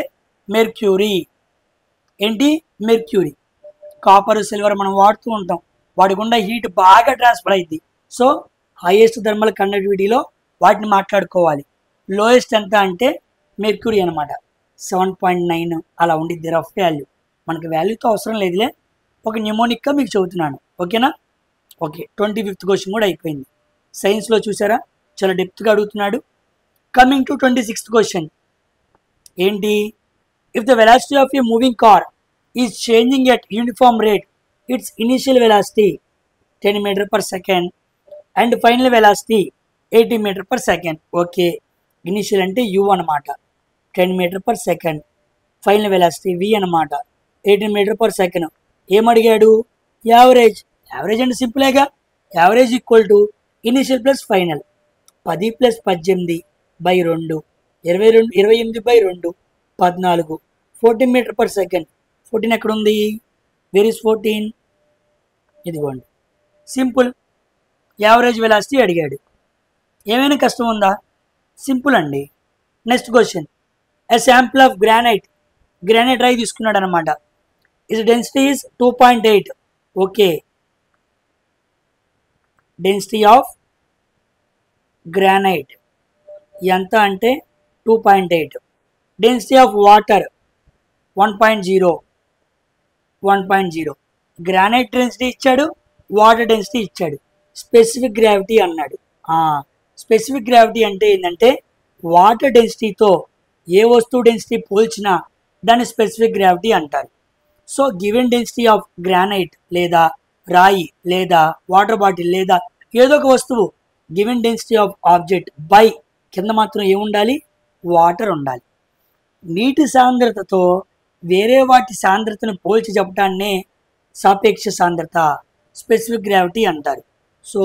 మెర్క్యూరీ. ఏంటి? మెర్క్యూరీ. కాపర్, సిల్వర్ మనం వాడుతూ ఉంటాం, వాటి గుండా హీట్ బాగా ట్రాన్స్ఫర్ అయింది. సో హైయెస్ట్ థర్మల్ కండక్టివిటీలో వాటిని మాట్లాడుకోవాలి. లోయెస్ట్ ఎంత అంటే మెర్క్యూరీ అనమాట. 7.9 అలా ఉండిద్ది రఫ్ వాల్యూ. మనకి వాల్యూతో అవసరం లేదులే, ఒక న్యూమోనిక్గా మీకు చెబుతున్నాను. ఓకేనా? ఓకే, 25th క్వశ్చన్ కూడా అయిపోయింది. సైన్స్లో చూసారా, చాలా డెప్త్గా అడుగుతున్నాడు. Coming to 26th question. ఏంటి? If the velocity of a moving car is changing at uniform rate, its initial velocity 10 metre per second and final velocity 80 metre per second. Okay, initial అంటే యూ అనమాట, 10 metre per second. Final velocity V అనమాట, 18 మీటర్ పర్ సెకండ్. ఏమడిగాడు? యావరేజ్. యావరేజ్ అంటే సింపుల్గా, average equal to initial plus final. 10 + 18/2, 28/2 14. 14 metre per second. 14 ఎక్కడ ఉంది? Where is 14? ఇదిగోండి, సింపుల్. యావరేజ్ వెలాసిటీ అడిగాడు. ఏమైనా కష్టం ఉందా? సింపుల్ అండి. Next question. A sample of granite రాయి తీసుకున్నాడు అనమాట. Is density is 2.8. Okay, density of granite ఎంత అంటే 2.8. Density of water 1.0. 1.0. Granite density ఇచ్చాడు, వాటర్ డెన్సిటీ ఇచ్చాడు, స్పెసిఫిక్ గ్రావిటీ అన్నాడు. స్పెసిఫిక్ గ్రావిటీ అంటే ఏంటంటే వాటర్ డెన్సిటీతో ఏ వస్తువు డెన్సిటీ పోల్చినా దాన్ని స్పెసిఫిక్ గ్రావిటీ అంటారు. So given density of granite లేదా రాయి లేదా వాటర్ బాటిల్ లేదా ఏదో ఒక వస్తువు given density of object by కింద మాత్రం ఏముండాలి, వాటర్ ఉండాలి. నీటి సాంద్రతతో వేరే వాటి సాంద్రతను పోల్చి చెప్పడాన్నే సాపేక్ష సాంద్రత, స్పెసిఫిక్ గ్రావిటీ అంటారు. సో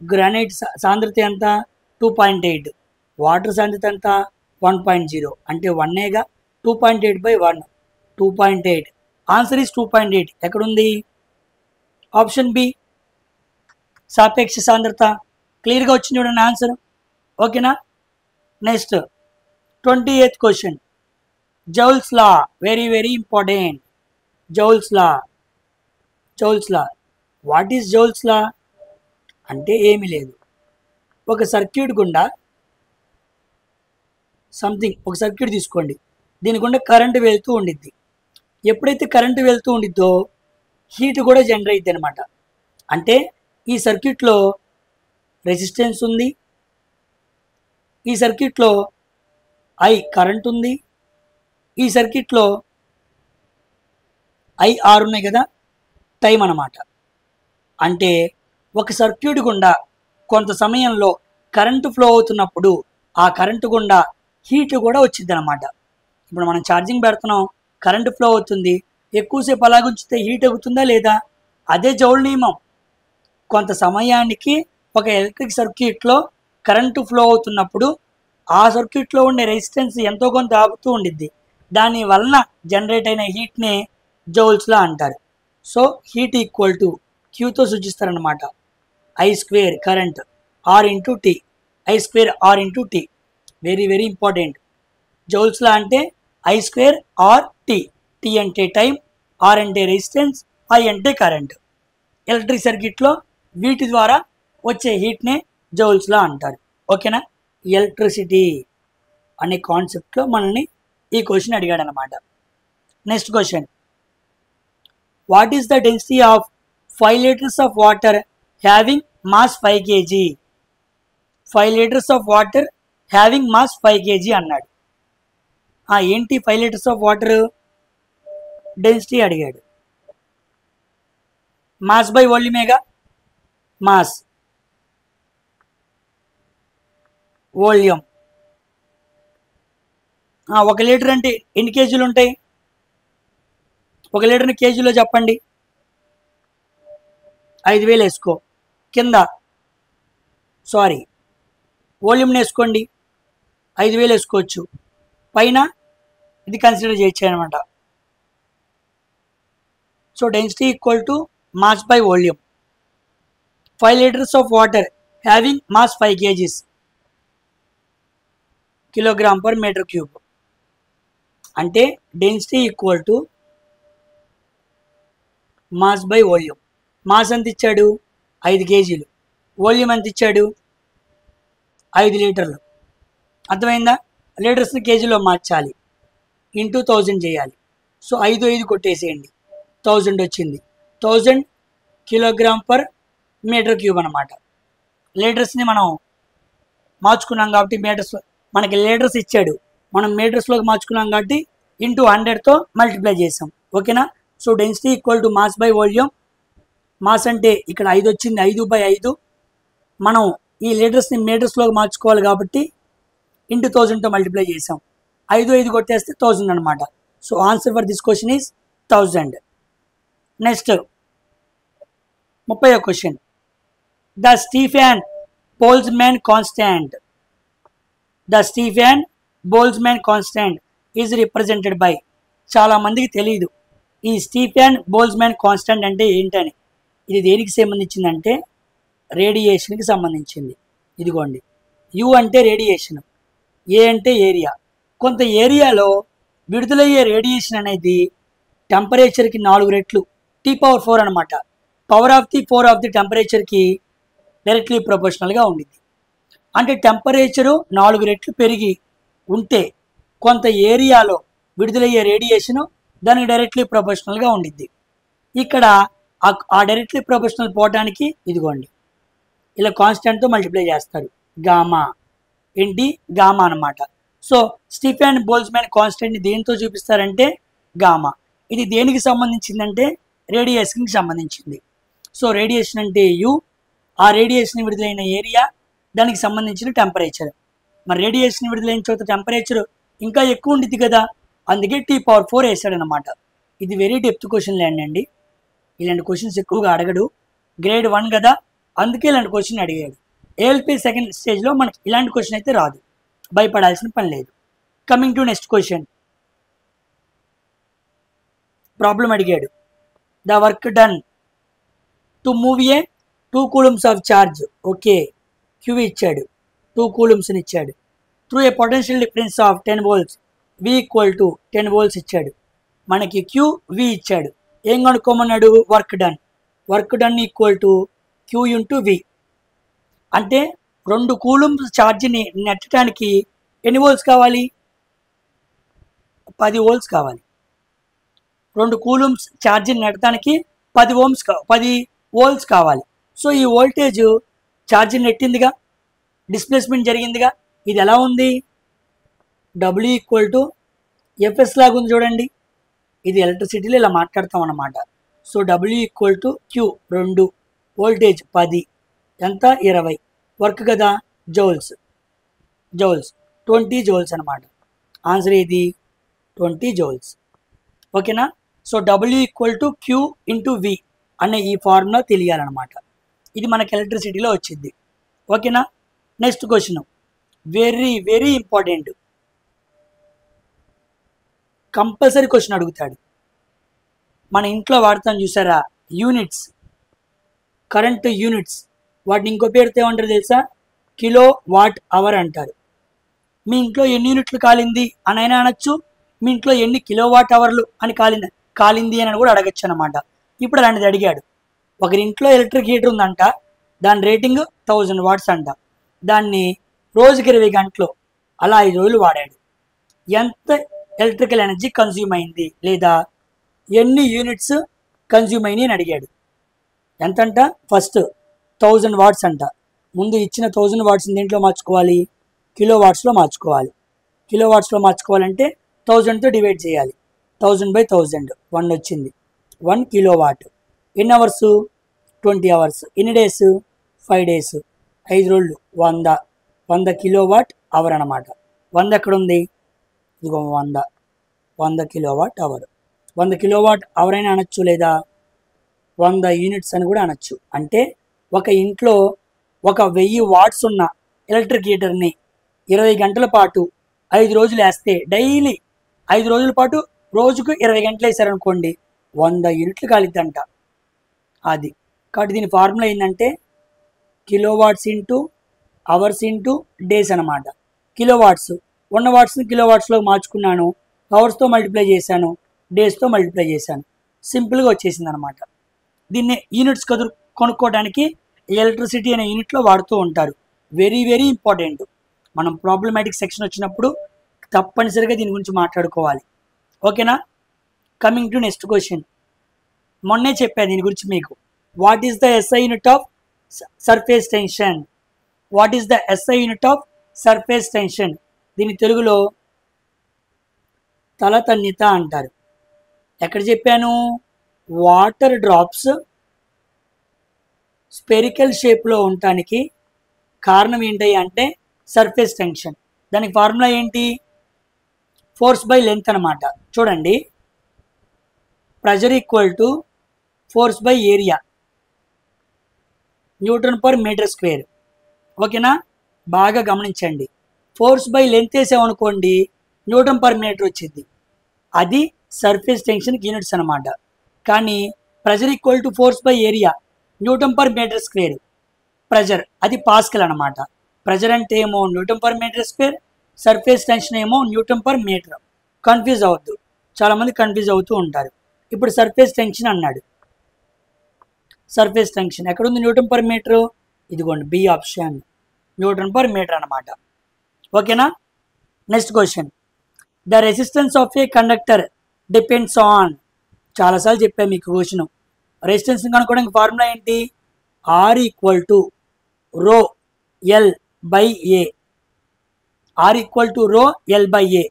గ్రానైట్ సాంద్రత ఎంత, 2.8. వాటర్ సాంద్రత ఎంత, 1.0. అంటే 1గా 2.8/1, 2.8. Answer is 2.8. ఎక్కడుంది, ఆప్షన్ బి సాపేక్ష సాంద్రత. క్లియర్గా వచ్చింది చూడండి ఆన్సర్. ఓకేనా. Next 28th question, Joule's law. Very very important. Joule's law. What is Joule's law అంటే ఏమీ లేదు, ఒక సర్క్యూట్ గుండా ఒక సర్క్యూట్ తీసుకోండి, దీని గుండా కరెంటు వెళ్తూ ఉండిద్ది. ఎప్పుడైతే కరెంటు వెళ్తూ ఉండిద్దో హీట్ కూడా జనరేట్ అయింది అనమాట. అంటే ఈ సర్క్యూట్లో రెసిస్టెన్స్ ఉంది, ఈ సర్క్యూట్లో కరెంట్ ఉంది, ఈ సర్క్యూట్లో ఆర్ ఉన్నాయి కదా, టైం అన్నమాట. అంటే ఒక సర్క్యూట్ గుండా కొంత సమయంలో కరెంటు ఫ్లో అవుతున్నప్పుడు ఆ కరెంటు గుండా హీట్ కూడా వచ్చింది అనమాట. ఇప్పుడు మనం ఛార్జింగ్ పెడుతున్నాం, కరెంటు ఫ్లో అవుతుంది, ఎక్కువసేపు అలాగ ఉంచితే హీట్ అవుతుందా లేదా, అదే జౌల్ నియమం. కొంత సమయానికి ఒక ఎలక్ట్రిక్ సర్క్యూట్లో కరెంటు ఫ్లో అవుతున్నప్పుడు ఆ సర్క్యూట్లో ఉండే రెసిస్టెన్స్ ఎంతో కొంత ఆపుతూ ఉండిద్ది, దాని వలన జనరేట్ అయిన హీట్నే జౌల్స్లా అంటారు. సో హీట్ ఈక్వల్ టు క్యూతో సూచిస్తారనమాట. I² current R into T, I² R into T. Very very important. Joule's law అంటే I² R T. T అంటే టైం, R అంటే రెసిస్టెన్స్, I అంటే కరెంట్. ఎలక్ట్రిక్ సర్క్యూట్లో వీటి ద్వారా వచ్చే హీట్నే జౌల్స్లా అంటారు. ఓకేనా. ఎలక్ట్రిసిటీ అనే కాన్సెప్ట్లో మనల్ని ఈ క్వశ్చన్ అడిగాడు అనమాట. Next question, what is the density of 5 liters of water having mass 5 kg? 5 liters of water having mass 5 kg అన్నాడు. ఏంటి 5 liters of water డెన్సిటీ అడిగాడు. మాస్ బై వాల్యూమేగా, మాస్ వాల్యూమ్. 1 లీటర్ అంటే ఎన్ని కేజీలు ఉంటాయి, 1 లీటర్ని కేజీలో చెప్పండి. 5,000 వేసుకో, కింద వాల్యూమ్ని వేసుకోండి, 5,000 వేసుకోవచ్చు, పైన ఇది కన్సిడర్ చేయొచ్చు అనమాట. So density equal to mass by volume. 5 liters of water having mass 5 kg, kg/m³. అంటే density equal to mass by volume. Mass ఎంత ఇచ్చాడు, 5 kg. వాల్యూమ్ ఎంత ఇచ్చాడు, 5 లీటర్లు. అర్థమైందా. లీటర్స్ని కేజీలో మార్చాలి, ఇంటూ 1000 చేయాలి. సో 5 కొట్టేసేయండి, 1000 వచ్చింది. 1000 kg/m³ అనమాట. లీటర్స్ని మనం మార్చుకున్నాం కాబట్టి మీటర్స్, మనకి లీటర్స్ ఇచ్చాడు, మనం మీటర్స్లోకి మార్చుకున్నాం కాబట్టి ఇంటూ 100తో మల్టిప్లై చేసాం. ఓకేనా. So density equal to mass by volume. Mass అంటే ఇక్కడ 5 వచ్చింది, 5/5. మనం ఈ లీటర్స్ని మీటర్స్లోకి మార్చుకోవాలి కాబట్టి ఇంటూ 1000తో మల్టిప్లై చేసాం. 5 కొట్టేస్తే 1000 అనమాట. So answer for this question is 1000. Next 30వ question, the Stefan Boltzmann constant. The Stefan Boltzmann constant is represented by. చాలామందికి తెలియదు ఈ స్టీఫెన్ బోల్ట్జ్మాన్ కాన్స్టాంట్ అంటే ఏంటని. ఇది దేనికి సంబంధించిందంటే రేడియేషన్కి సంబంధించింది. ఇదిగోండి, యు అంటే రేడియేషన్, ఏ అంటే ఏరియా. కొంత ఏరియాలో విడుదలయ్యే రేడియేషన్ అనేది టెంపరేచర్కి 4 రెట్లు, T⁴ అనమాట. Power of the 4 of the టెంపరేచర్కి డైరెక్ట్లీ ప్రొపోర్షనల్గా ఉండిద్ది. అంటే టెంపరేచరు 4 రెట్లు పెరిగి ఉంటే కొంత ఏరియాలో విడుదలయ్యే రేడియేషను దానికి డైరెక్ట్లీ ప్రొపోర్షనల్గా ఉండిద్ది. ఇక్కడ ఆ డైరెక్ట్లీ ప్రొపోర్షనల్ పోవడానికి ఇదిగోండి ఇలా కాన్స్టెంట్తో మల్టిప్లై చేస్తారు, గామా. ఏంటి? గామా అనమాట. సో స్టీఫెన్ బోల్ట్జ్మాన్ కాన్స్టెంట్ని దేనితో చూపిస్తారంటే గామా. ఇది దేనికి సంబంధించిందంటే రేడియేషన్కి సంబంధించింది. సో రేడియేషన్ అంటే యు, ఆ రేడియేషన్ విడుదలైన ఏరియా, దానికి సంబంధించిన టెంపరేచర్. మరి రేడియేషన్ విడుదలైన చోట టెంపరేచర్ ఇంకా ఎక్కువ ఉండిద్ది కదా, అందుకే T⁴ వేసాడనమాట. ఇది వెరీ డెప్త్ క్వశ్చన్ అండి. ఇలాంటి క్వశ్చన్స్ ఎక్కువగా అడగడు, గ్రేడ్ 1 కదా, అందుకే ఇలాంటి క్వశ్చన్ అడిగాడు. ఏఎల్పి సెకండ్ స్టేజ్లో మనకి ఇలాంటి క్వశ్చన్ అయితే రాదు, భయపడాల్సిన పని లేదు. Coming to next question. Problem అడిగాడు. The work done to move a 2 coulombs of charge. Okay, Q ఇచ్చాడు, 2 coulombs ఇచ్చాడు. Through a potential difference of 10 volts, V = 10 volts ఇచ్చాడు. మనకి క్యూ వి ఇచ్చాడు. ఏం కనుక్కోమన్నాడు? Work done. Work done = Q × V. అంటే 2 coulombs ఛార్జ్ని నెట్టడానికి ఎన్ని వోల్ట్స్ కావాలి? 10 volts కావాలి. 2 coulombs ఛార్జ్ని నెట్టడానికి 10 volts కావాలి. సో ఈ వోల్టేజ్ ఛార్జ్ని నెట్టిందిగా, డిస్ప్లేస్మెంట్ జరిగిందిగా. ఇది ఎలా ఉంది? W = Fs లాగా ఉంది చూడండి. ఇది ఎలక్ట్రిసిటీలో ఇలా మాట్లాడతాం అన్నమాట. సో W = Q, 2, వోల్టేజ్ 10, ఎంత? 20, వర్క్ కదా, జౌల్స్. 20 joules అనమాట. ఆన్సర్ ఏది? 20 joules. ఓకేనా? సో W = Q × V అనే ఈ ఫార్ములా తెలియాలన్నమాట. ఇది మనకి ఎలక్ట్రిసిటీలో వచ్చింది. ఓకేనా? Next question very very important, compulsory question అడుగుతాడు. మన ఇంట్లో వాడతాం చూసారా యూనిట్స్, కరెంట్ యూనిట్స్, వాటిని ఇంకో పేరుతో ఏమంటారు తెలుసా? కిలో వాట్ అవర్ అంటారు. మీ ఇంట్లో ఎన్ని యూనిట్లు కాలింది అని అయినా అనొచ్చు, మీ ఇంట్లో ఎన్ని కిలోవాట్ అవర్లు అని కాలింది అని కూడా అడగచ్చు అనమాట. ఇప్పుడు అలాంటిది అడిగాడు. ఒకరి ఇంట్లో ఎలక్ట్రిక్ హీటర్ ఉందంట, దాని రేటింగ్ 1000 watts అంట. దాన్ని రోజుకి 20 గంటలు, అలా 5 రోజులు వాడాడు. ఎంత ఎలక్ట్రికల్ ఎనర్జీ కన్జ్యూమ్ అయింది, లేదా ఎన్ని యూనిట్స్ కన్జ్యూమ్ అయినాయి అని అడిగాడు. ఎంతంట? ఫస్ట్ 1000 watts అంట. ముందు ఇచ్చిన 1000 watts దేంట్లో మార్చుకోవాలి? కిలో వాట్స్లో మార్చుకోవాలి. కిలో వాట్స్లో మార్చుకోవాలంటే 1000తో డివైడ్ చేయాలి. 1000/1000, 1 వచ్చింది. 1 కిలోవాట్. ఎన్ని అవర్స్? 20 hours. ఎన్ని డేస్? 5 days, 5 రోజులు. 100 కిలోవాట్ అవర్ అనమాట. 100 ఎక్కడుంది? ఇదిగో 100 కిలోవాట్ అవర్. 100 కిలోవాట్ అవర్ అయినా అనొచ్చు, లేదా 100 యూనిట్స్ అని కూడా అనొచ్చు. అంటే ఒక ఇంట్లో 1000 watts ఉన్న ఎలక్ట్రిక్ హీటర్ని 20 గంటల పాటు 5 రోజులు వేస్తే, డైలీ 5 రోజుల పాటు రోజుకు 20 గంటలు వేసారనుకోండి, 100 యూనిట్లు కాలిద్దంట. అది కాబట్టి దీని ఫార్ములా ఏంటంటే kilowatts into hours into days అనమాట. కిలోవాట్స్ ఉన్న వాట్స్ని కిలోవాట్స్లో మార్చుకున్నాను, అవర్స్తో మల్టిప్లై చేశాను, డేస్తో మల్టిప్లై చేశాను, సింపుల్గా వచ్చేసింది అనమాట. దీన్ని యూనిట్స్ కొనుక్కోవడానికి ఎలక్ట్రిసిటీ అనే యూనిట్లో వాడుతూ ఉంటారు. Very very important. మనం ప్రాబ్లమాటిక్ సెక్షన్ వచ్చినప్పుడు తప్పనిసరిగా దీని గురించి మాట్లాడుకోవాలి. ఓకేనా? Coming to next question. మొన్నే చెప్పాను దీని గురించి మీకు. What is the SI unit of surface tension? What is the SI unit of surface tension? దీని తెలుగులో తలతన్నిత అంటారు. ఎక్కడ చెప్పాను? వాటర్ డ్రాప్స్ స్పెరికల్ షేప్లో ఉండటానికి కారణం ఏంటి అంటే సర్ఫేస్ టెన్షన్. దానికి ఫార్ములా ఏంటి? ఫోర్స్ బై లెంత్ అనమాట. చూడండి, pressure = force by area, N/m². ఓకేనా? బాగా గమనించండి. ఫోర్స్ బై లెంత్ వేసామనుకోండి, Nm/m వచ్చింది. అది సర్ఫేస్ టెన్షన్కి యూనిట్స్ అనమాట. కానీ pressure = force by area, Nm/m². Pressure అది పాస్కల్ అనమాట. ప్రెజర్ అంటే ఏమో Nm/m², సర్ఫేస్ టెన్షన్ ఏమో Nm/m. కన్ఫ్యూజ్ అవ్వద్దు, చాలామంది కన్ఫ్యూజ్ అవుతూ ఉంటారు. ఇప్పుడు సర్ఫేస్ టెన్షన్ అన్నాడు. సర్ఫేస్ టెన్షన్ ఎక్కడుంది? Nm/m. ఇదిగోండి, బి ఆప్షన్, Nm/m అనమాట. ఓకేనా? Next question, the resistance of a conductor depends on, చాలాసార్లు చెప్పాను మీకు క్వశ్చన్. రెసిస్టెన్స్ కనుక్కోవడానికి ఫార్ములా ఏంటి? R equal to rho L by A. R equal to rho L by A.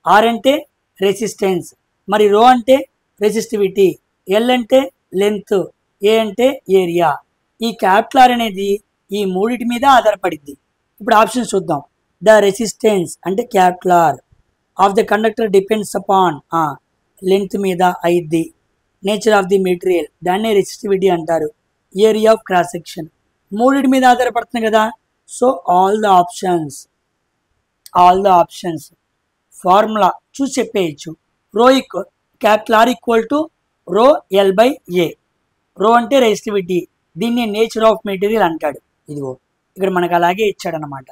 R అంటే రెసిస్టెన్స్, మరి రో అంటే రెసిస్టివిటీ, ఎల్ అంటే లెంత్, ఏ అంటే ఏరియా. ఈ క్యాపిటల్ ఆర్ అనేది ఈ మూడిటి మీద ఆధారపడింది. ఇప్పుడు ఆప్షన్స్ చూద్దాం. ద రెసిస్టెన్స్ అంటే capital R of the conductor depends upon, length మీద అయింది. నేచర్ ఆఫ్ ది మెటీరియల్, దాన్నే రెసిస్టివిటీ అంటారు. ఏరియా ఆఫ్ క్రాస్ సెక్షన్, మూడిటి మీద ఆధారపడుతుంది కదా. So all the options formula చూసి చెప్పేయచ్చు. Rho capital R equal to rho L by A. Rho అంటే రెసిస్టివిటీ, దీన్ని నేచర్ ఆఫ్ మెటీరియల్ అంటాడు. ఇదిగో ఇక్కడ మనకు అలాగే ఇచ్చాడనమాట.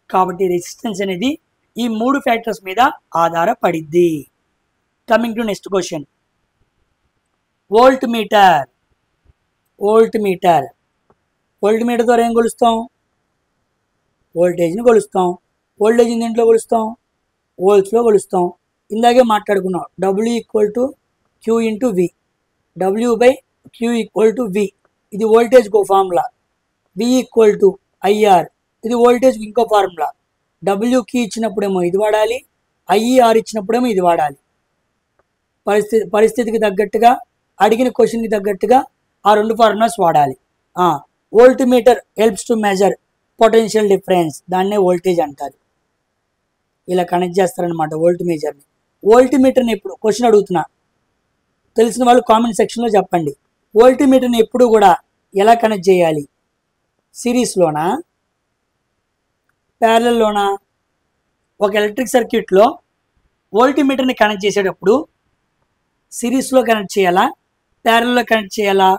కాబట్టి రెసిస్టెన్స్ అనేది ఈ మూడు ఫ్యాక్టర్స్ మీద ఆధారపడిద్ది. Coming to next question, voltmeter. Voltmeter ద్వారా ఏం కొలుస్తాం? వోల్టేజ్ని కొలుస్తాం. వోల్టేజ్ని దేంట్లో కొలుస్తాం? వోల్ట్స్లో కొలుస్తాం. ఇందాకే మాట్లాడుకున్నాం, W equal to Q into V. W by Q equal to V, ఇది వోల్టేజ్కి ఒక formula. V equal to IR, ఇది వోల్టేజ్కి ఇంకో ఫార్ములా. డబ్ల్యూకి ఇచ్చినప్పుడేమో ఇది వాడాలి, ఐఈఆర్ ఇచ్చినప్పుడేమో ఇది వాడాలి. పరిస్థితికి తగ్గట్టుగా, అడిగిన క్వశ్చన్కి తగ్గట్టుగా ఆ రెండు ఫార్ములాస్ వాడాలి. Volt meter helps to measure potential difference, దాన్నే వోల్టేజ్ అంటారు. ఇలా కనెక్ట్ చేస్తారనమాట వోల్ట్ మీటర్ని. వోల్ట్ మీటర్ని ఎప్పుడు క్వశ్చన్ అడుగుతున్నా, తెలిసిన వాళ్ళు కామెంట్ సెక్షన్లో చెప్పండి. వోల్ట్ మీటర్ని ఎప్పుడు కూడా ఎలా కనెక్ట్ చేయాలి? సిరీస్లోనా, ప్యారలల్లోనా? ఒక ఎలక్ట్రిక్ సర్క్యూట్లో వోల్ట్ మీటర్ని కనెక్ట్ చేసేటప్పుడు సిరీస్లో కనెక్ట్ చేయాలా, ప్యారల్లో కనెక్ట్ చేయాలా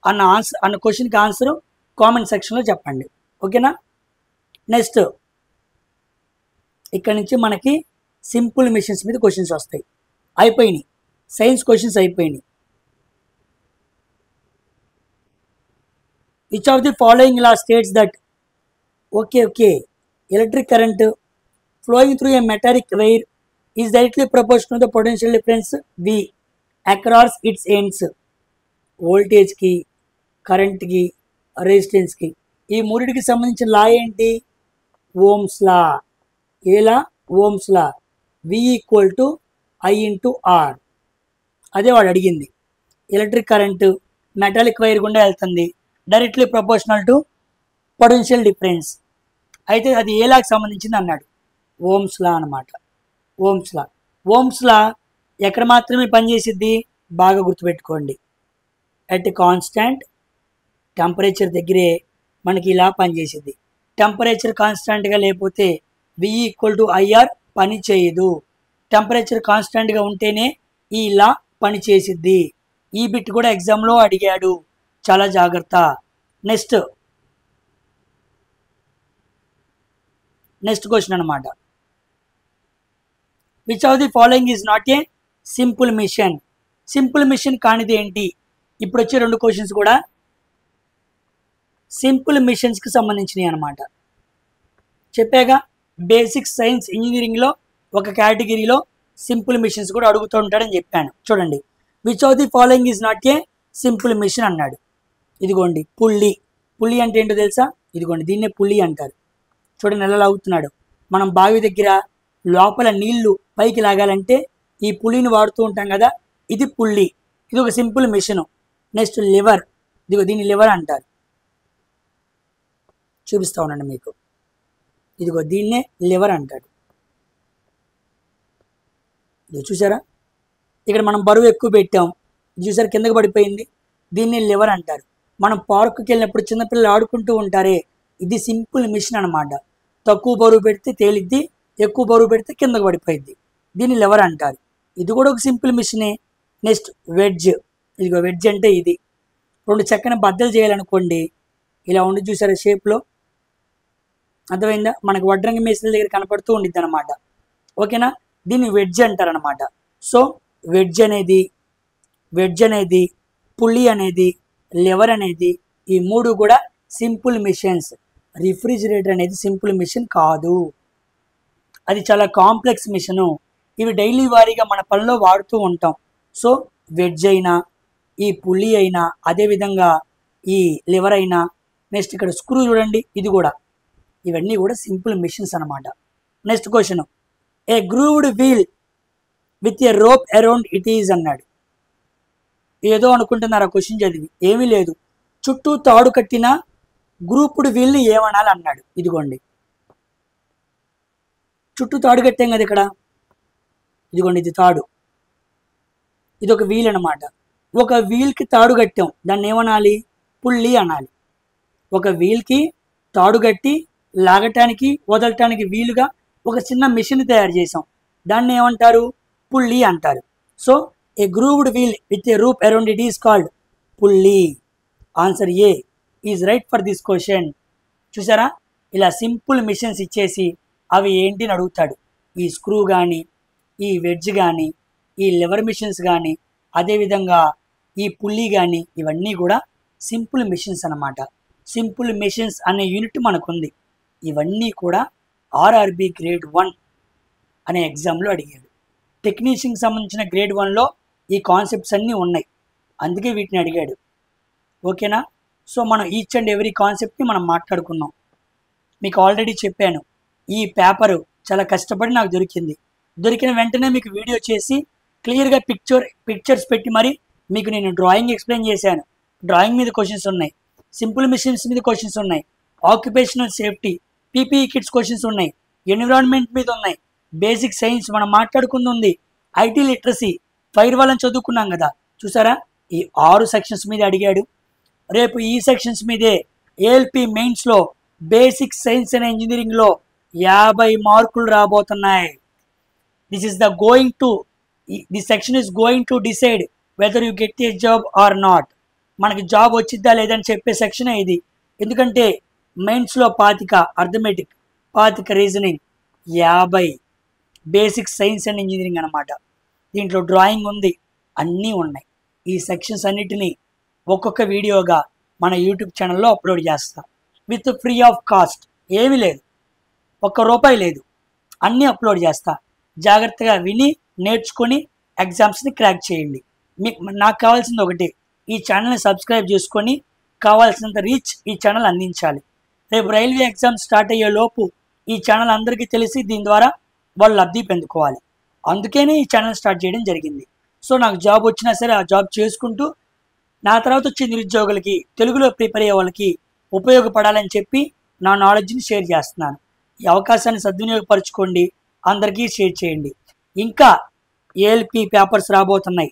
అన్న క్వశ్చన్కి ఆన్సర్ కామెంట్ సెక్షన్లో చెప్పండి. ఓకేనా? నెక్స్ట్ ఇక్కడ నుంచి మనకి సింపుల్ మిషన్స్ మీద క్వశ్చన్స్ వస్తాయి. అయిపోయినాయి, సైన్స్ క్వశ్చన్స్ అయిపోయినాయి. Which of the following law states that, okay electric current flowing through a metallic wire is directly proportional to the potential difference V across its ends. వోల్టేజ్కి, కరెంట్కి, రెసిస్టెన్స్కి, ఈ మూడిటికి సంబంధించిన లా ఏంటి? Ohm's law. ఏలా? Ohm's law. V equal to I into R. అదే వాడు అడిగింది. ఎలక్ట్రిక్ కరెంటు మెటాలిక్ వైర్ గుండా వెళ్తుంది, directly proportional to potential difference. అయితే అది ఏ లాకి సంబంధించింది అన్నాడు? ఓమ్స్ లా అనమాట. ఓమ్స్ లా ఎక్కడ మాత్రమే పనిచేసిద్ది? బాగా గుర్తుపెట్టుకోండి. అట్ కాన్స్టాంట్ టెంపరేచర్ దగ్గరే మనకి ఇలా పనిచేసిద్ది. టెంపరేచర్ కాన్స్టాంట్గా లేకపోతే వి ఈక్వల్ టు ఐఆర్ పని చేయదు. టెంపరేచర్ కాన్స్టాంట్గా ఉంటేనే ఈ లా పని చేసిద్ది. ఈ బిట్ కూడా ఎగ్జామ్లో అడిగాడు, చాలా జాగ్రత్త. నెక్స్ట్ క్వశ్చన్ అనమాట. Which of the following is not a simple machine? Simple machine కానిది ఏంటి? ఇప్పుడు వచ్చే రెండు క్వశ్చన్స్ కూడా సింపుల్ మిషన్స్కి సంబంధించినవి అనమాట. చెప్పాగా, బేసిక్ సైన్స్ ఇంజనీరింగ్లో ఒక కేటగిరీలో సింపుల్ మిషన్స్ కూడా అడుగుతూ ఉంటాడని చెప్పాను. చూడండి, which of the following is not a simple machine అన్నాడు. ఇదిగోండి పుల్లి అంటే ఏంటో తెలుసా? ఇదిగోండి దీన్నే పుల్లి అంటారు. చూడండి ఎలా లాగుతున్నాడు. మనం బావి దగ్గర లోపల నీళ్లు పైకి లాగాలంటే ఈ పుల్లిని వాడుతూ ఉంటాం కదా, ఇది పుల్లి. ఇది ఒక సింపుల్ మిషన్. నెక్స్ట్ లివర్, ఇదిగో దీన్ని లివర్ అంటారు. చూపిస్తా ఉండండి మీకు. ఇదిగో దీన్నే లివర్ అంటాడు. ఇది చూసారా, ఇక్కడ మనం బరువు ఎక్కువ పెట్టాం, చూసారా కిందకి పడిపోయింది. దీన్ని లివర్ అంటారు. మనం పార్కుకి వెళ్ళినప్పుడు చిన్నపిల్లలు ఆడుకుంటూ ఉంటారే, ఇది సింపుల్ మిషన్ అనమాట. తక్కువ బరువు పెడితే తేలిద్ది, ఎక్కువ బరువు పెడితే కిందకు పడిపోయిద్ది. దీన్ని లివర్ అంటారు. ఇది కూడా ఒక సింపుల్ మిషనే. నెక్స్ట్ వెడ్జ్, ఇదిగో వెడ్జ్ అంటే ఇది. రెండు చక్కని బద్దలు చేయాలనుకోండి, ఇలా ఉండి చూసారా షేప్లో, అర్థమైందా? మనకు వడ్రంగి మేస్త్రి దగ్గర కనపడుతూ ఉండిద్ది అనమాట. ఓకేనా? దీన్ని వెడ్జ్ అంటారనమాట. సో వెడ్జ్ అనేది పుల్లి అనేది లివర్ అనేది ఈ మూడు కూడా సింపుల్ మిషన్స్. రిఫ్రిజిరేటర్ అనేది సింపుల్ మిషన్ కాదు. అది చాలా కాంప్లెక్స్ మిషను. ఇవి డైలీ వారీగా మన పనిలో వాడుతూ ఉంటాం. సో వెడ్జ్ అయినా, ఈ పుల్లి అయినా, అదేవిధంగా ఈ లివర్ అయినా, నెక్స్ట్ ఇక్కడ స్క్రూ చూడండి, ఇది కూడా, ఇవన్నీ కూడా సింపుల్ మిషన్స్ అనమాట. Next question, a grooved wheel with a rope around it is అన్నాడు. ఏదో అనుకుంటున్నారు ఆ క్వశ్చన్ చదివి, ఏమీ లేదు. చుట్టూ తాడు కట్టిన గ్రూప్డ్ వీల్ని ఏమనాలి అన్నాడు. ఇదిగోండి, చుట్టూ తాడు కట్టాం కదా ఇక్కడ, ఇదిగోండి ఇది తాడు, ఇది ఒక వీల్ అనమాట. ఒక వీల్కి తాడు కట్టాం, దాన్ని ఏమనాలి? పుల్లి అనాలి. ఒక వీల్కి తాడు కట్టి లాగటానికి వదలటానికి వీలుగా ఒక చిన్న మిషన్ తయారు చేసాం, దాన్ని ఏమంటారు? పుల్లి అంటారు. So a grooved wheel with a rope around it is called pulley. Answer A is right for this question. చూసారా, ఇలా సింపుల్ మిషన్స్ ఇచ్చేసి అవి ఏంటి అని అడుగుతాడు. ఈ స్క్రూ కానీ, ఈ వెడ్జ్ కానీ, ఈ లివర్ మిషన్స్ కానీ, అదేవిధంగా ఈ పుల్లి కానీ, ఇవన్నీ కూడా సింపుల్ మిషన్స్ అన్నమాట. సింపుల్ మిషన్స్ అనే యూనిట్ మనకుంది. ఇవన్నీ కూడా ఆర్ఆర్బి గ్రేడ్ 1 అనే ఎగ్జామ్లో అడిగాడు. టెక్నీషియన్కి సంబంధించిన గ్రేడ్ 1లో ఈ కాన్సెప్ట్స్ అన్నీ ఉన్నాయి, అందుకే వీటిని అడిగాడు. ఓకేనా? సో మనం ఈచ్ అండ్ ఎవ్రీ కాన్సెప్ట్ని మనం మాట్లాడుకున్నాం. మీకు ఆల్రెడీ చెప్పాను, ఈ పేపరు చాలా కష్టపడి నాకు దొరికింది. దొరికిన వెంటనే మీకు వీడియో చేసి క్లియర్గా పిక్చర్స్ పెట్టి మరి మీకు నేను డ్రాయింగ్ ఎక్స్ప్లెయిన్ చేశాను. డ్రాయింగ్ మీద క్వశ్చన్స్ ఉన్నాయి, సింపుల్ మిషన్స్ మీద క్వశ్చన్స్ ఉన్నాయి, occupational safety, PPE kits questions ఉన్నాయి, ఎన్విరాన్మెంట్ మీద ఉన్నాయి, బేసిక్ సైన్స్ మనం మాట్లాడుకుంది ఉంది, ఐటీ లిటరసీ, ఫైర్ వాల్ అని చదువుకున్నాం కదా. చూసారా, ఈ 6 సెక్షన్స్ మీద అడిగాడు. రేపు ఈ సెక్షన్స్ మీదే ఏఎల్పి మెయిన్స్లో బేసిక్ సైన్స్ అండ్ ఇంజనీరింగ్లో 50 మార్కులు రాబోతున్నాయి. This section is going to decide whether you get a job or not. మనకి జాబ్ వచ్చిద్దా లేదని చెప్పే సెక్షనే ఇది. ఎందుకంటే మెయిన్స్లో 25 arithmetic, 25 reasoning, 50 basic science and engineering అనమాట. దీంట్లో డ్రాయింగ్ ఉంది, అన్నీ ఉన్నాయి. ఈ సెక్షన్స్ అన్నిటినీ ఒక్కొక్క వీడియోగా మన యూట్యూబ్ ఛానల్లో అప్లోడ్ చేస్తా, విత్ ఫ్రీ ఆఫ్ కాస్ట్. ఏమీ లేదు, ₹1 లేదు, అన్నీ అప్లోడ్ చేస్తా. జాగ్రత్తగా విని నేర్చుకొని ఎగ్జామ్స్ని క్రాక్ చేయండి. నాకు కావాల్సింది ఒకటి, ఈ ఛానల్ని సబ్స్క్రైబ్ చేసుకొని కావాల్సినంత రీచ్ ఈ ఛానల్ అందించాలి. రేపు రైల్వే ఎగ్జామ్ స్టార్ట్ అయ్యే లోపు ఈ ఛానల్ అందరికీ తెలిసి దీని ద్వారా వాళ్ళు లబ్ధి పొందుకోవాలి. అందుకనే ఈ ఛానల్ స్టార్ట్ చేయడం జరిగింది. సో నాకు జాబ్ వచ్చినా సరే ఆ జాబ్ చేసుకుంటూ నా తర్వాత వచ్చే నిరుద్యోగులకి, తెలుగులో ప్రిపేర్ అయ్యే వాళ్ళకి ఉపయోగపడాలని చెప్పి నా నాలెడ్జ్ని షేర్ చేస్తున్నాను. ఈ అవకాశాన్ని సద్వినియోగపరచుకోండి, అందరికీ షేర్ చేయండి. ఇంకా ఏఎల్పి పేపర్స్ రాబోతున్నాయి,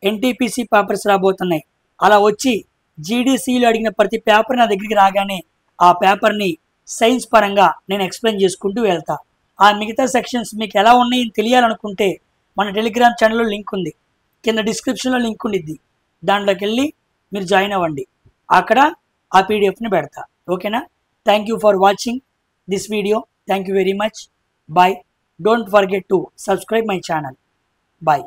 ఎన్టీపీసీ పేపర్స్ రాబోతున్నాయి. అలా వచ్చి జీడీసీలో అడిగిన ప్రతి పేపర్ నా దగ్గరికి రాగానే ఆ పేపర్ని సైన్స్ పరంగా నేను ఎక్స్ప్లెయిన్ చేసుకుంటూ వెళ్తా. ఆ మిగతా సెక్షన్స్ మీకు ఎలా ఉన్నాయని తెలియాలనుకుంటే మన టెలిగ్రామ్ ఛానల్లో లింక్ ఉంది, కింద డిస్క్రిప్షన్లో లింక్ ఉండిద్ది, దాంట్లోకి వెళ్ళి మీరు జాయిన్ అవ్వండి. అక్కడ ఆ పీడిఎఫ్ని పెడతా. ఓకేనా? Thank you for watching this video. Thank you very much. Bye. Don't forget to subscribe my channel. Bye.